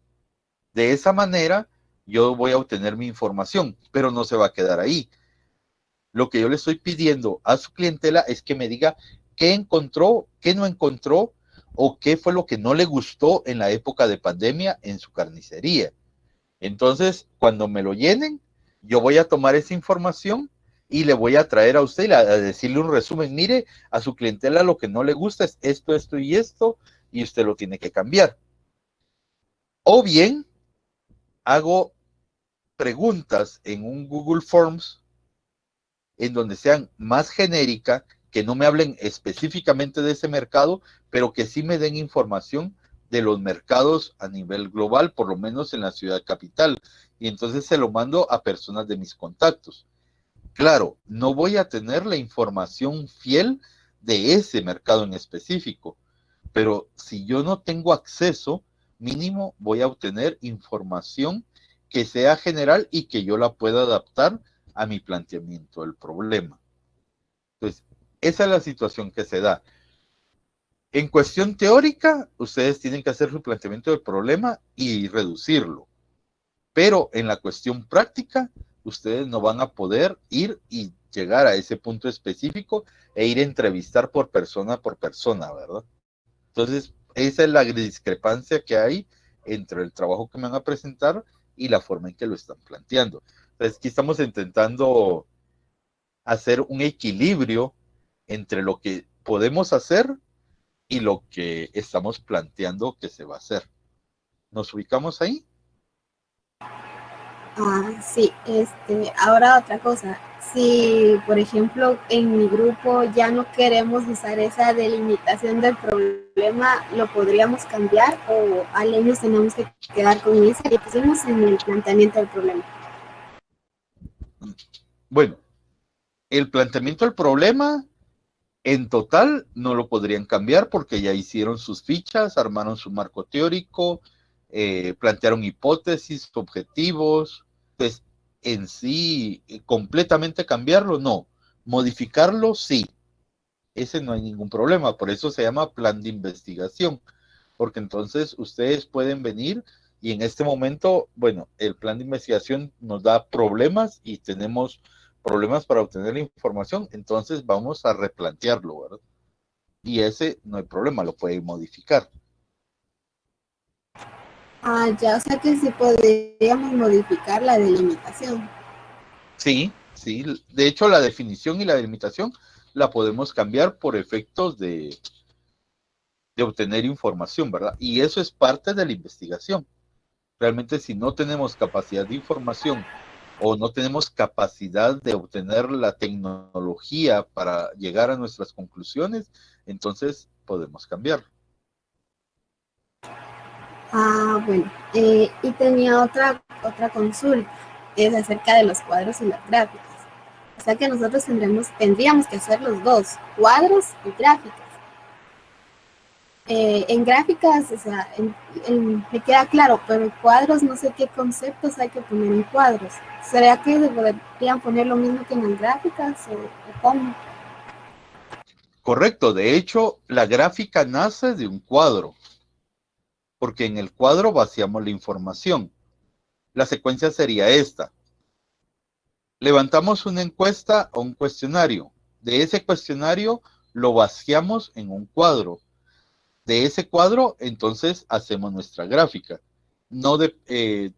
De esa manera yo voy a obtener mi información, pero no se va a quedar ahí. Lo que yo le estoy pidiendo a su clientela es que me diga qué encontró, qué no encontró, o qué fue lo que no le gustó en la época de pandemia en su carnicería. Entonces, cuando me lo llenen, yo voy a tomar esa información y le voy a traer a usted a decirle un resumen. Mire, a su clientela lo que no le gusta es esto, esto y esto, y usted lo tiene que cambiar. O bien, hago preguntas en un Google Forms en donde sean más genéricas, que no me hablen específicamente de ese mercado, pero que sí me den información de los mercados a nivel global, por lo menos en la ciudad capital. Y entonces se lo mando a personas de mis contactos. Claro, no voy a tener la información fiel de ese mercado en específico, pero si yo no tengo acceso, mínimo voy a obtener información que sea general y que yo la pueda adaptar a mi planteamiento del problema. Entonces, esa es la situación que se da. En cuestión teórica, ustedes tienen que hacer su planteamiento del problema y reducirlo. Pero en la cuestión práctica, ustedes no van a poder ir y llegar a ese punto específico e ir a entrevistar por persona, ¿verdad? Entonces, esa es la discrepancia que hay entre el trabajo que me van a presentar y la forma en que lo están planteando. Entonces, aquí estamos intentando hacer un equilibrio entre lo que podemos hacer y lo que estamos planteando que se va a hacer. ¿Nos ubicamos ahí? Sí, ahora otra cosa. Si, por ejemplo, en mi grupo ya no queremos usar esa delimitación del problema, ¿lo podríamos cambiar o al menos tenemos que quedar con esa que pusimos en el planteamiento del problema? Bueno, el planteamiento del problema en total no lo podrían cambiar porque ya hicieron sus fichas, armaron su marco teórico, plantearon hipótesis, objetivos. Pues en sí, completamente cambiarlo, no. Modificarlo, sí. Ese no hay ningún problema. Por eso se llama plan de investigación. Porque entonces ustedes pueden venir y en este momento, bueno, el plan de investigación nos da problemas y tenemos problemas para obtener la información. Entonces vamos a replantearlo, ¿verdad? Y ese no hay problema, lo pueden modificar. Ya, o sea que sí podríamos modificar la delimitación. Sí, sí. De hecho, la definición y la delimitación la podemos cambiar por efectos de obtener información, ¿verdad? Y eso es parte de la investigación. Realmente, si no tenemos capacidad de información o no tenemos capacidad de obtener la tecnología para llegar a nuestras conclusiones, entonces podemos cambiarlo. Bueno, y tenía otra consulta, es acerca de los cuadros y las gráficas. O sea que nosotros tendríamos que hacer los dos, cuadros y gráficas. En gráficas, o sea, me queda claro, pero en cuadros no sé qué conceptos hay que poner en cuadros. ¿Será que se podrían poner lo mismo que en las gráficas o cómo? Correcto, de hecho, la gráfica nace de un cuadro, porque en el cuadro vaciamos la información. La secuencia sería esta. Levantamos una encuesta o un cuestionario. De ese cuestionario lo vaciamos en un cuadro. De ese cuadro, entonces, hacemos nuestra gráfica.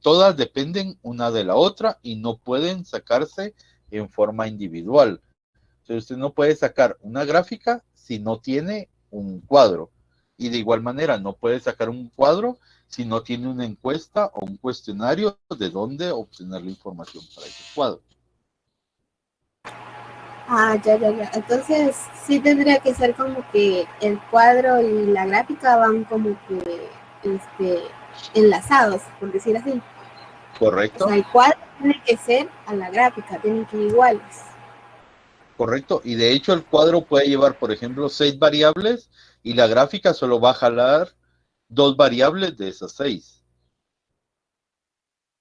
Todas dependen una de la otra y no pueden sacarse en forma individual. Entonces, usted no puede sacar una gráfica si no tiene un cuadro. Y de igual manera, no puede sacar un cuadro si no tiene una encuesta o un cuestionario de dónde obtener la información para ese cuadro. Ya. Entonces, sí tendría que ser como que el cuadro y la gráfica van como que enlazados, por decir así. Correcto. O sea, el cuadro tiene que ser a la gráfica, tienen que ir iguales. Correcto. Y de hecho el cuadro puede llevar, por ejemplo, 6 variables y la gráfica solo va a jalar 2 variables de esas 6.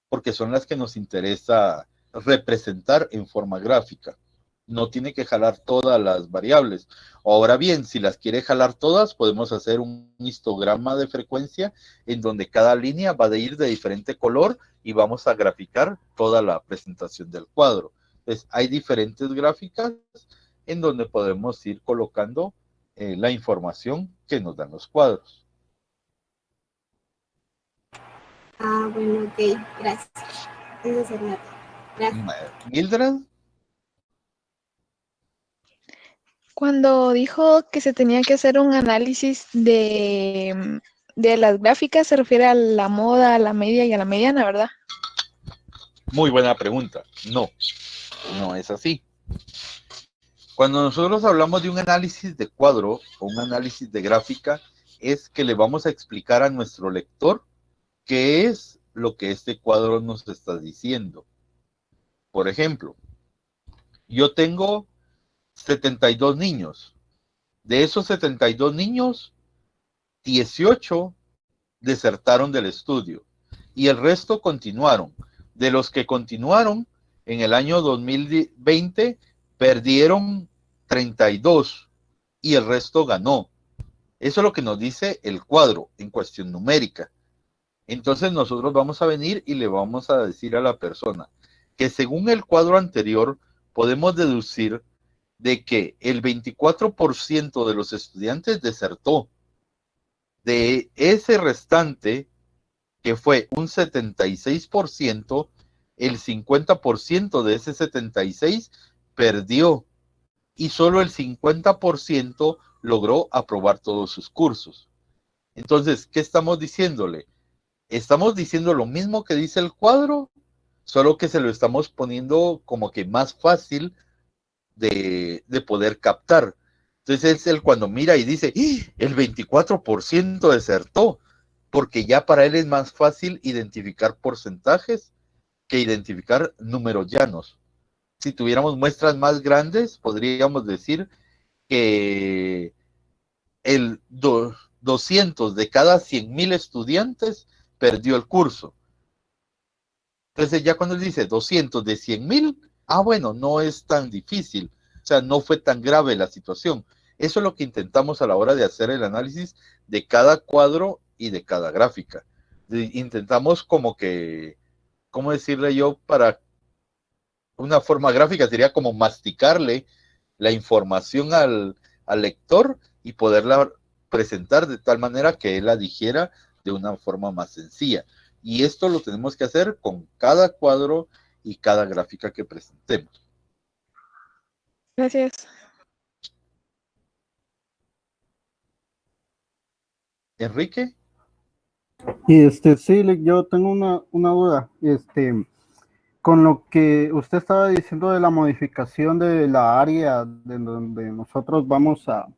Porque son las que nos interesa representar en forma gráfica. No tiene que jalar todas las variables. Ahora bien, si las quiere jalar todas, podemos hacer un histograma de frecuencia en donde cada línea va a ir de diferente color y vamos a graficar toda la presentación del cuadro. Entonces, hay diferentes gráficas en donde podemos ir colocando la información que nos dan los cuadros. Ah, bueno, ok, gracias. Eso sería todo. Gracias. Mildred. Cuando dijo que se tenía que hacer un análisis de las gráficas, se refiere a la moda, a la media y a la mediana, ¿verdad? Muy buena pregunta. No, no es así. Cuando nosotros hablamos de un análisis de cuadro o un análisis de gráfica, es que le vamos a explicar a nuestro lector qué es lo que este cuadro nos está diciendo. Por ejemplo, yo tengo 72 niños. De esos 72 niños, 18 desertaron del estudio y el resto continuaron. De los que continuaron, en el año 2020 perdieron 32 y el resto ganó. Eso es lo que nos dice el cuadro en cuestión numérica. Entonces nosotros vamos a venir y le vamos a decir a la persona que según el cuadro anterior podemos deducir de que el 24% de los estudiantes desertó. De ese restante, que fue un 76%, el 50% de ese 76% perdió y solo el 50% logró aprobar todos sus cursos. Entonces, ¿qué estamos diciéndole? Estamos diciendo lo mismo que dice el cuadro, solo que se lo estamos poniendo como que más fácil de poder captar. Entonces es él cuando mira y dice, el 24% desertó, porque ya para él es más fácil identificar porcentajes que identificar números llanos. Si tuviéramos muestras más grandes, podríamos decir que el 200 de cada 100,000 estudiantes perdió el curso. Entonces ya cuando él dice 200 de 100,000, bueno, no es tan difícil, o sea, no fue tan grave la situación. Eso es lo que intentamos a la hora de hacer el análisis de cada cuadro y de cada gráfica. Intentamos como que, ¿cómo decirle yo? Para una forma gráfica sería como masticarle la información al lector y poderla presentar de tal manera que él la dijera de una forma más sencilla. Y esto lo tenemos que hacer con cada cuadro y cada gráfica que presentemos. Gracias. Enrique. Y sí, yo tengo una duda. Con lo que usted estaba diciendo de la modificación de la área de donde nosotros vamos a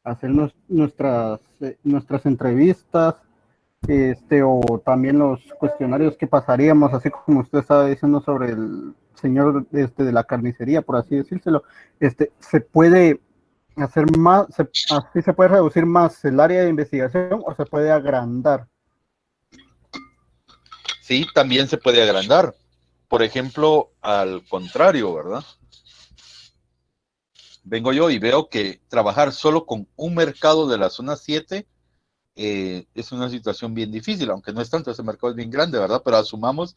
hacer nuestras entrevistas, o también los cuestionarios que pasaríamos, así como usted estaba diciendo sobre el señor de la carnicería, por así decírselo, se puede hacer más, así se puede reducir más el área de investigación o se puede agrandar. Sí, también se puede agrandar. Por ejemplo, al contrario, ¿verdad? Vengo yo y veo que trabajar solo con un mercado de la zona 7 es una situación bien difícil, aunque no es tanto, ese mercado es bien grande, ¿verdad? Pero asumamos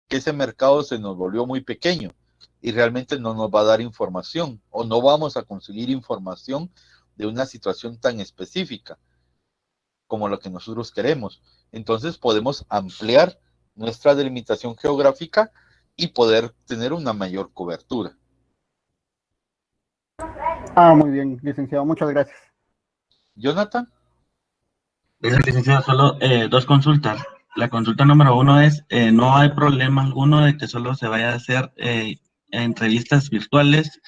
que ese mercado se nos volvió muy pequeño y realmente no nos va a dar información o no vamos a conseguir información de una situación tan específica como lo que nosotros queremos. Entonces podemos ampliar nuestra delimitación geográfica y poder tener una mayor cobertura. Muy bien, licenciado, muchas gracias. Jonathan. Licenciado, solo dos consultas. La consulta número 1 es, no hay problema alguno de que solo se vaya a hacer entrevistas virtuales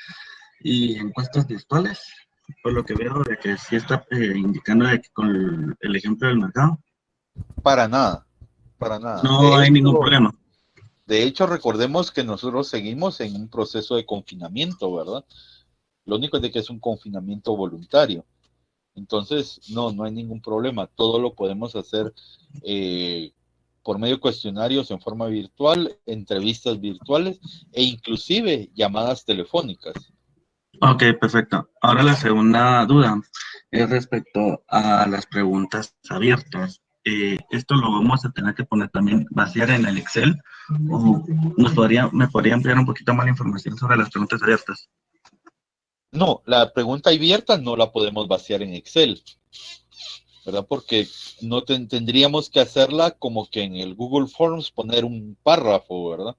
y encuestas virtuales, por lo que veo de que sí está indicando de que con el ejemplo del mercado. Para nada, para nada. No hay ningún problema. De hecho, recordemos que nosotros seguimos en un proceso de confinamiento, ¿verdad? Lo único es de que es un confinamiento voluntario. Entonces, no hay ningún problema. Todo lo podemos hacer por medio de cuestionarios en forma virtual, entrevistas virtuales e inclusive llamadas telefónicas. Ok, perfecto. Ahora la segunda duda es respecto a las preguntas abiertas. esto lo vamos a tener que poner también, vaciar en el Excel, o me podría ampliar un poquito más la información sobre las preguntas abiertas. No, la pregunta abierta no la podemos vaciar en Excel, ¿verdad? Porque no tendríamos que hacerla como que en el Google Forms poner un párrafo, ¿verdad?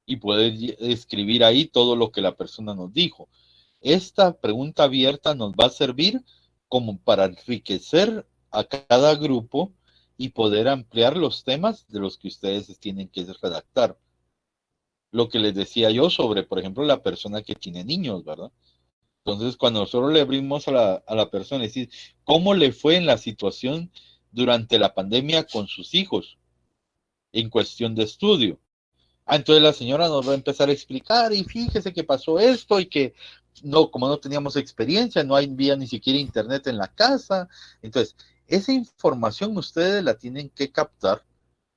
Y poder escribir ahí todo lo que la persona nos dijo. Esta pregunta abierta nos va a servir como para enriquecer a cada grupo y poder ampliar los temas de los que ustedes tienen que redactar. Lo que les decía yo sobre, por ejemplo, la persona que tiene niños, ¿verdad? Entonces, cuando nosotros le abrimos a la persona, decir, ¿cómo le fue en la situación durante la pandemia con sus hijos en cuestión de estudio? Entonces la señora nos va a empezar a explicar y fíjese que pasó esto y que no, como no teníamos experiencia, no había ni siquiera internet en la casa. Entonces, esa información ustedes la tienen que captar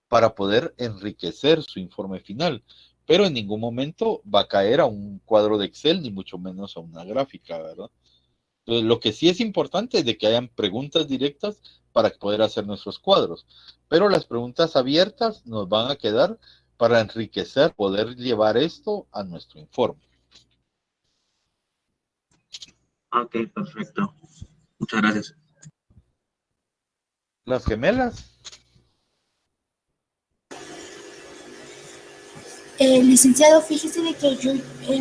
para poder enriquecer su informe final, pero en ningún momento va a caer a un cuadro de Excel, ni mucho menos a una gráfica, ¿verdad? Entonces, lo que sí es importante es de que hayan preguntas directas para poder hacer nuestros cuadros, pero las preguntas abiertas nos van a quedar para enriquecer, poder llevar esto a nuestro informe. Ok, perfecto. Muchas gracias. Las gemelas. Licenciado, fíjese de que yo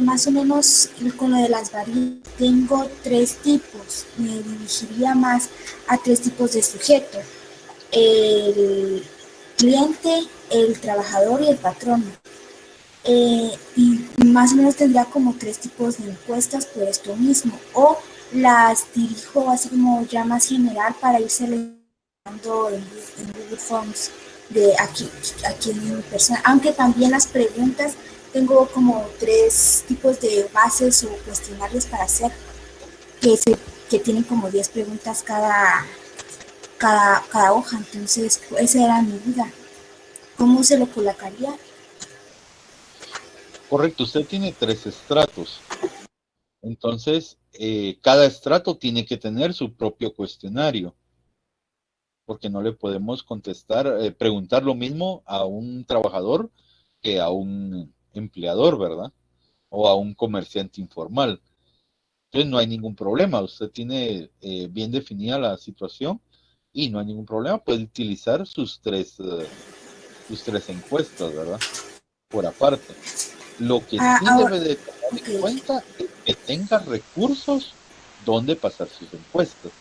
más o menos con lo de las variantes tengo 3 tipos. Me dirigiría más a 3 tipos de sujeto. El cliente, el trabajador y el patrón. Y más o menos tendría como 3 tipos de encuestas por esto mismo. O las dirijo así como ya más general para ir seleccionando en Google Forms de aquí en mi persona, aunque también las preguntas tengo como 3 tipos de bases o cuestionarios para hacer que tienen como 10 preguntas cada hoja. Entonces esa era mi duda, ¿cómo se lo colocaría? Correcto, usted tiene 3 estratos, entonces cada estrato tiene que tener su propio cuestionario, porque no le podemos preguntar lo mismo a un trabajador que a un empleador, ¿verdad? O a un comerciante informal. Entonces no hay ningún problema, usted tiene bien definida la situación y no hay ningún problema, puede utilizar sus tres encuestas, ¿verdad? Por aparte. Lo que sí debe de tener en cuenta es que tenga recursos donde pasar sus encuestas.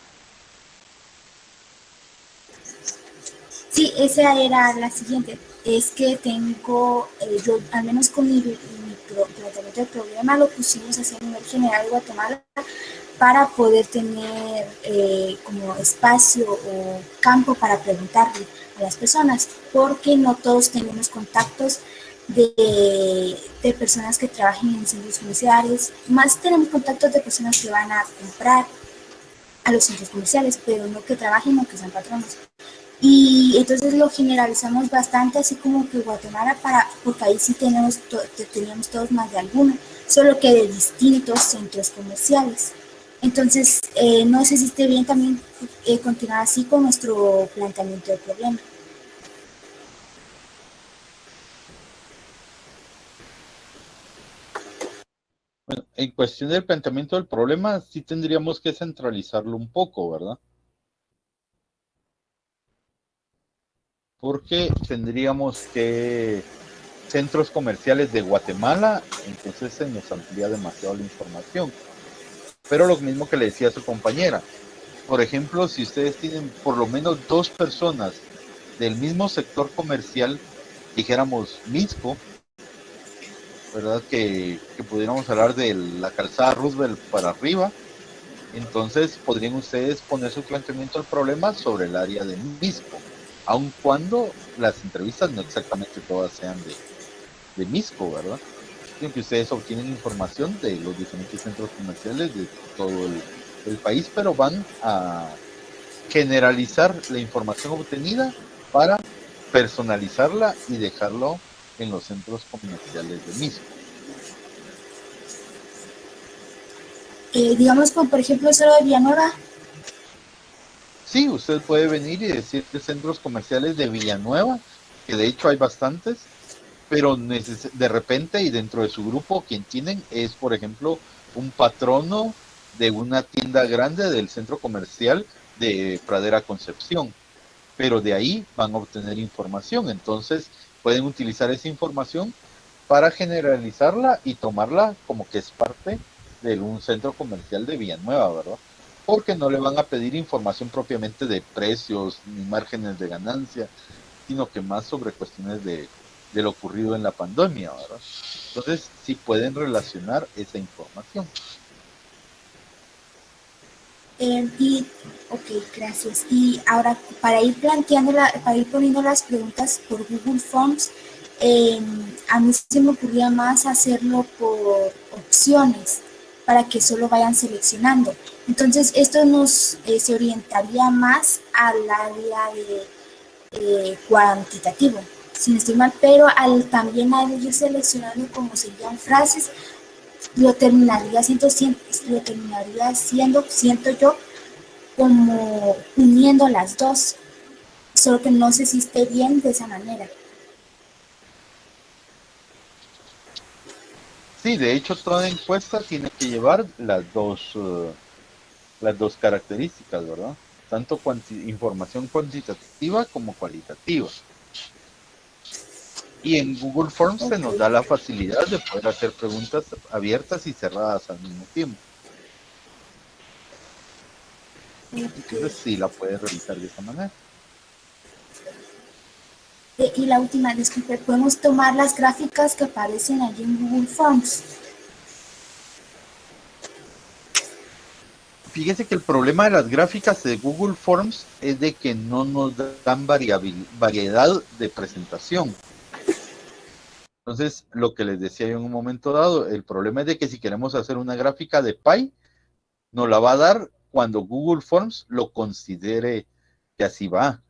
Sí, esa era la siguiente. Es que tengo, yo al menos con mi planteamiento del problema lo pusimos así a nivel general de Guatemala para poder tener como espacio o campo para preguntarle a las personas, porque no todos tenemos contactos de personas que trabajen en centros comerciales, más tenemos contactos de personas que van a comprar a los centros comerciales, pero no que trabajen o que sean patronos. Y entonces lo generalizamos bastante, así como que Guatemala, porque ahí sí teníamos todos más de alguno, solo que de distintos centros comerciales. Entonces, no sé si esté bien también continuar así con nuestro planteamiento del problema. Bueno, en cuestión del planteamiento del problema, sí tendríamos que centralizarlo un poco, ¿verdad? Porque tendríamos que centros comerciales de Guatemala, entonces se nos amplía demasiado la información. Pero lo mismo que le decía a su compañera, por ejemplo, si ustedes tienen por lo menos 2 personas del mismo sector comercial, dijéramos Misco, ¿verdad? Que pudiéramos hablar de la calzada Roosevelt para arriba, entonces podrían ustedes poner su planteamiento del problema sobre el área de Misco, aun cuando las entrevistas no exactamente todas sean de Misco, ¿verdad? Sino que ustedes obtienen información de los diferentes centros comerciales de todo el país, pero van a generalizar la información obtenida para personalizarla y dejarlo en los centros comerciales de Misco. Digamos, como por ejemplo, solo de Villanueva. Sí, usted puede venir y decir de centros comerciales de Villanueva, que de hecho hay bastantes, pero de repente y dentro de su grupo quien tienen es, por ejemplo, un patrono de una tienda grande del centro comercial de Pradera Concepción, pero de ahí van a obtener información, entonces pueden utilizar esa información para generalizarla y tomarla como que es parte de un centro comercial de Villanueva, ¿verdad? Porque no le van a pedir información propiamente de precios ni márgenes de ganancia, sino que más sobre cuestiones de lo ocurrido en la pandemia, ¿verdad? Entonces, sí pueden relacionar esa información. Ok, gracias. Y ahora, para ir poniendo las preguntas por Google Forms, a mí se me ocurría más hacerlo por opciones, para que solo vayan seleccionando. Entonces, esto se orientaría más al área de cuantitativo, si no estoy mal, pero también al ir seleccionando como serían frases, lo terminaría siendo, siento yo, como uniendo las dos, solo que no sé si esté bien de esa manera. Sí, de hecho toda encuesta tiene que llevar las dos características, ¿verdad? Tanto información cuantitativa como cualitativa. Y en Google Forms se nos da la facilidad de poder hacer preguntas abiertas y cerradas al mismo tiempo. Entonces sí la puedes realizar de esa manera. Y la última, disculpe, ¿podemos tomar las gráficas que aparecen allí en Google Forms? Fíjese que el problema de las gráficas de Google Forms es de que no nos dan variedad de presentación. Entonces, lo que les decía yo en un momento dado, el problema es de que si queremos hacer una gráfica de pie, nos la va a dar cuando Google Forms lo considere que así va.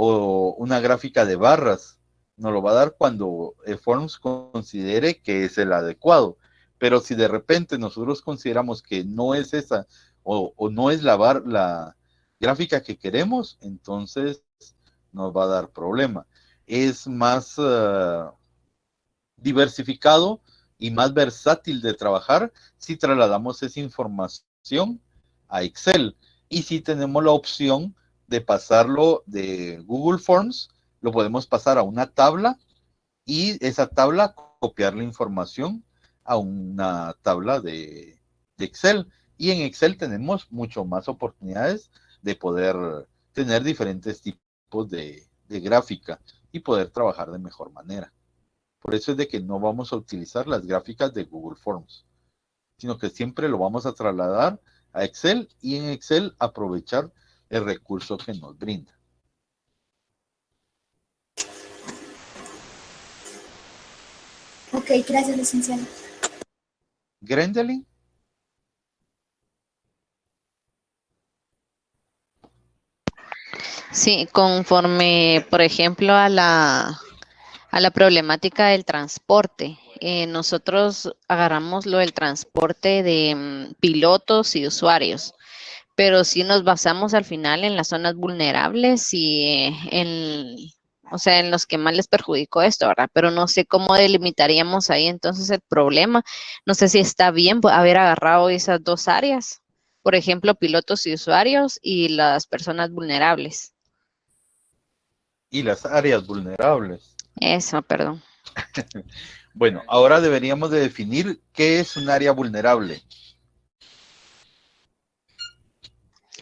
O una gráfica de barras, nos lo va a dar cuando Forms considere que es el adecuado. Pero si de repente nosotros consideramos que no es esa o no es la gráfica que queremos, entonces nos va a dar problema. Es más diversificado y más versátil de trabajar si trasladamos esa información a Excel. Y si tenemos la opción de pasarlo de Google Forms, lo podemos pasar a una tabla y esa tabla copiar la información a una tabla de Excel. Y en Excel tenemos mucho más oportunidades de poder tener diferentes tipos de gráfica y poder trabajar de mejor manera. Por eso es de que no vamos a utilizar las gráficas de Google Forms, sino que siempre lo vamos a trasladar a Excel y en Excel aprovechar el recurso que nos brinda. Ok, gracias, licenciado. Grendelin. Sí, conforme, por ejemplo, a la problemática del transporte. Nosotros agarramos lo del transporte de pilotos y usuarios, pero sí nos basamos al final en las zonas vulnerables y o sea, en los que más les perjudicó esto, ¿verdad? Pero no sé cómo delimitaríamos ahí entonces el problema. No sé si está bien haber agarrado esas dos áreas, por ejemplo, pilotos y usuarios y las personas vulnerables. Y las áreas vulnerables. Eso, perdón. Bueno, ahora deberíamos de definir qué es un área vulnerable.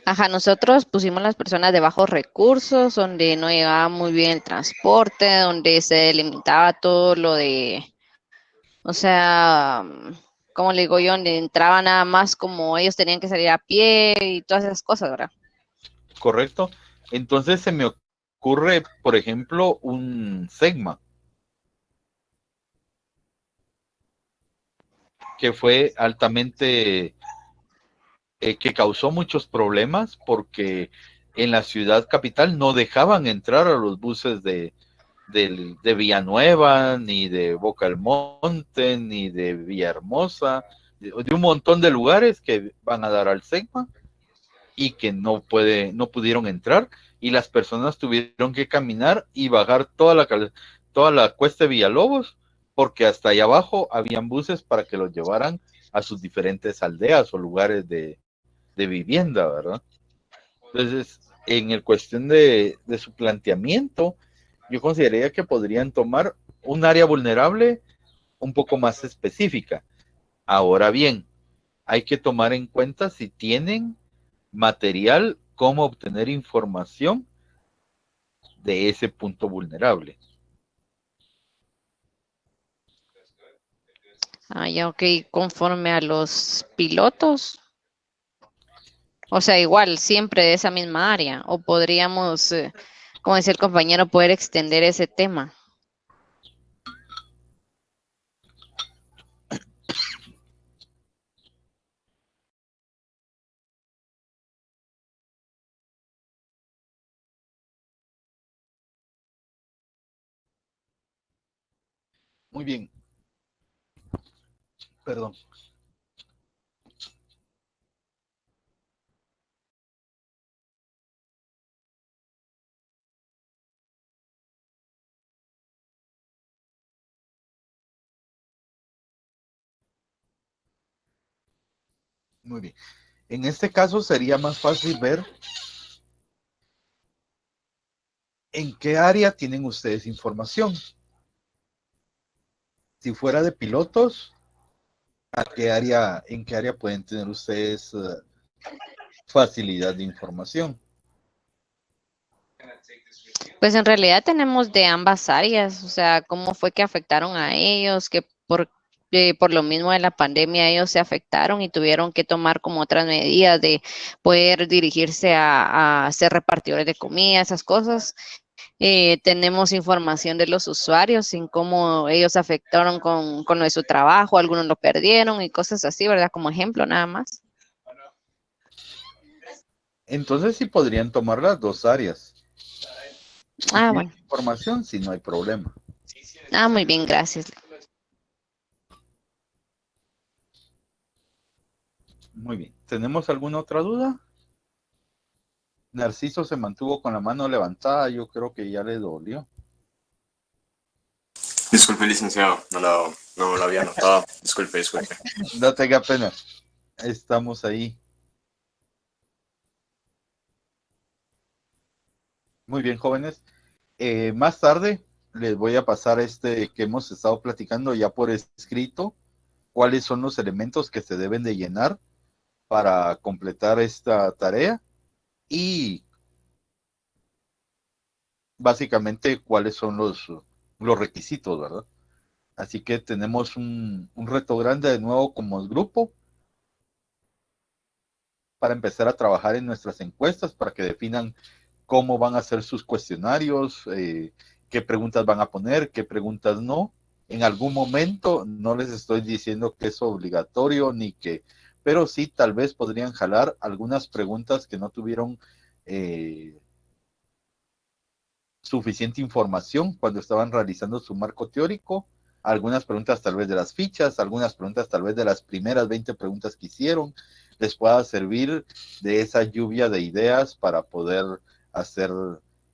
Ajá, nosotros pusimos las personas de bajos recursos, donde no llegaba muy bien el transporte, donde se limitaba todo lo de, o sea, como le digo yo, donde entraba nada más como ellos tenían que salir a pie y todas esas cosas, ¿verdad? Correcto. Entonces se me ocurre, por ejemplo, un Segma, que fue altamente, que causó muchos problemas porque en la ciudad capital no dejaban entrar a los buses de Villanueva, ni de Boca del Monte, ni de Villahermosa, de un montón de lugares que van a dar al Segma, y que no pudieron entrar, y las personas tuvieron que caminar y bajar toda la cuesta de Villalobos, porque hasta allá abajo habían buses para que los llevaran a sus diferentes aldeas o lugares de vivienda, ¿verdad? Entonces, en el cuestión de su planteamiento, yo consideraría que podrían tomar un área vulnerable un poco más específica. Ahora bien, hay que tomar en cuenta si tienen material, cómo obtener información de ese punto vulnerable. Ya, ok, conforme a los pilotos. O sea, igual, siempre de esa misma área. O podríamos, como decía el compañero, poder extender ese tema. Muy bien. Perdón. Muy bien. En este caso sería más fácil ver en qué área tienen ustedes información. Si fuera de pilotos, ¿en qué área pueden tener ustedes facilidad de información? Pues en realidad tenemos de ambas áreas, o sea, cómo fue que afectaron a ellos, que por lo mismo de la pandemia ellos se afectaron y tuvieron que tomar como otras medidas de poder dirigirse a ser repartidores de comida, esas cosas. Tenemos información de los usuarios en cómo ellos afectaron con lo de su trabajo, algunos lo perdieron y cosas así, ¿verdad? Como ejemplo nada más. Entonces sí podrían tomar las dos áreas. Bueno. Información, si no hay problema. Muy bien, gracias. Muy bien. ¿Tenemos alguna otra duda? Narciso se mantuvo con la mano levantada, yo creo que ya le dolió. Disculpe, licenciado, no lo había notado. Disculpe. No tenga pena. Estamos ahí. Muy bien, jóvenes. Más tarde les voy a pasar que hemos estado platicando ya por escrito, cuáles son los elementos que se deben de llenar para completar esta tarea y básicamente cuáles son los requisitos, ¿verdad? Así que tenemos un reto grande de nuevo como grupo para empezar a trabajar en nuestras encuestas, para que definan cómo van a ser sus cuestionarios, qué preguntas van a poner, qué preguntas no. En algún momento, no les estoy diciendo que es obligatorio pero sí tal vez podrían jalar algunas preguntas que no tuvieron suficiente información cuando estaban realizando su marco teórico, algunas preguntas tal vez de las fichas, algunas preguntas tal vez de las primeras 20 preguntas que hicieron, les pueda servir de esa lluvia de ideas para poder hacer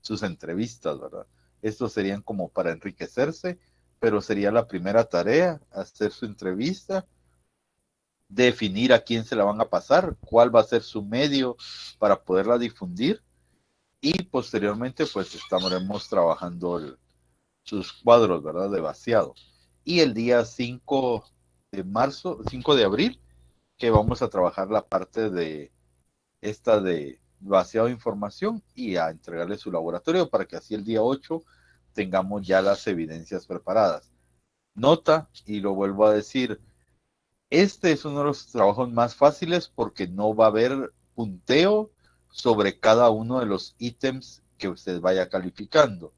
sus entrevistas, ¿verdad? Estos serían como para enriquecerse, pero sería la primera tarea, hacer su entrevista, definir a quién se la van a pasar, cuál va a ser su medio para poderla difundir, y posteriormente pues estaremos trabajando sus cuadros, ¿verdad? De vaciado. Y el día 5 de abril, que vamos a trabajar la parte de vaciado de información y a entregarle su laboratorio para que así el día 8 tengamos ya las evidencias preparadas. Nota, y lo vuelvo a decir, este es uno de los trabajos más fáciles porque no va a haber punteo sobre cada uno de los ítems que usted vaya calificando,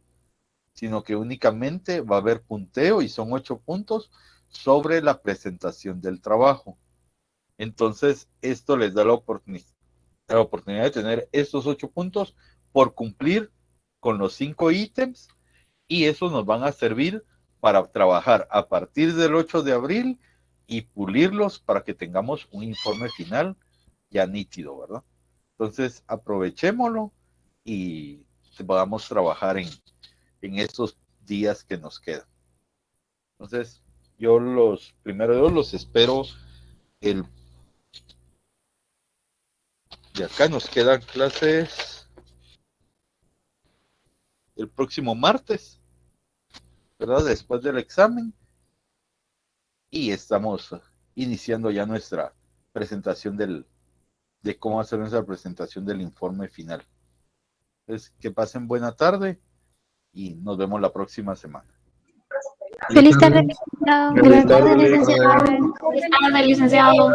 sino que únicamente va a haber punteo y son 8 puntos sobre la presentación del trabajo. Entonces, esto les da la oportunidad de tener estos 8 puntos por cumplir con los 5 ítems, y esos nos van a servir para trabajar a partir del 8 de abril y pulirlos para que tengamos un informe final ya nítido, ¿verdad? Entonces, aprovechémoslo y podamos trabajar en estos días que nos quedan. Entonces, yo los espero de acá nos quedan clases el próximo martes, ¿verdad? Después del examen. Y estamos iniciando ya nuestra presentación de cómo hacer nuestra presentación del informe final. Entonces, que pasen buena tarde y nos vemos la próxima semana. Feliz tarde, licenciado. Feliz tarde, Feliz tarde, licenciado.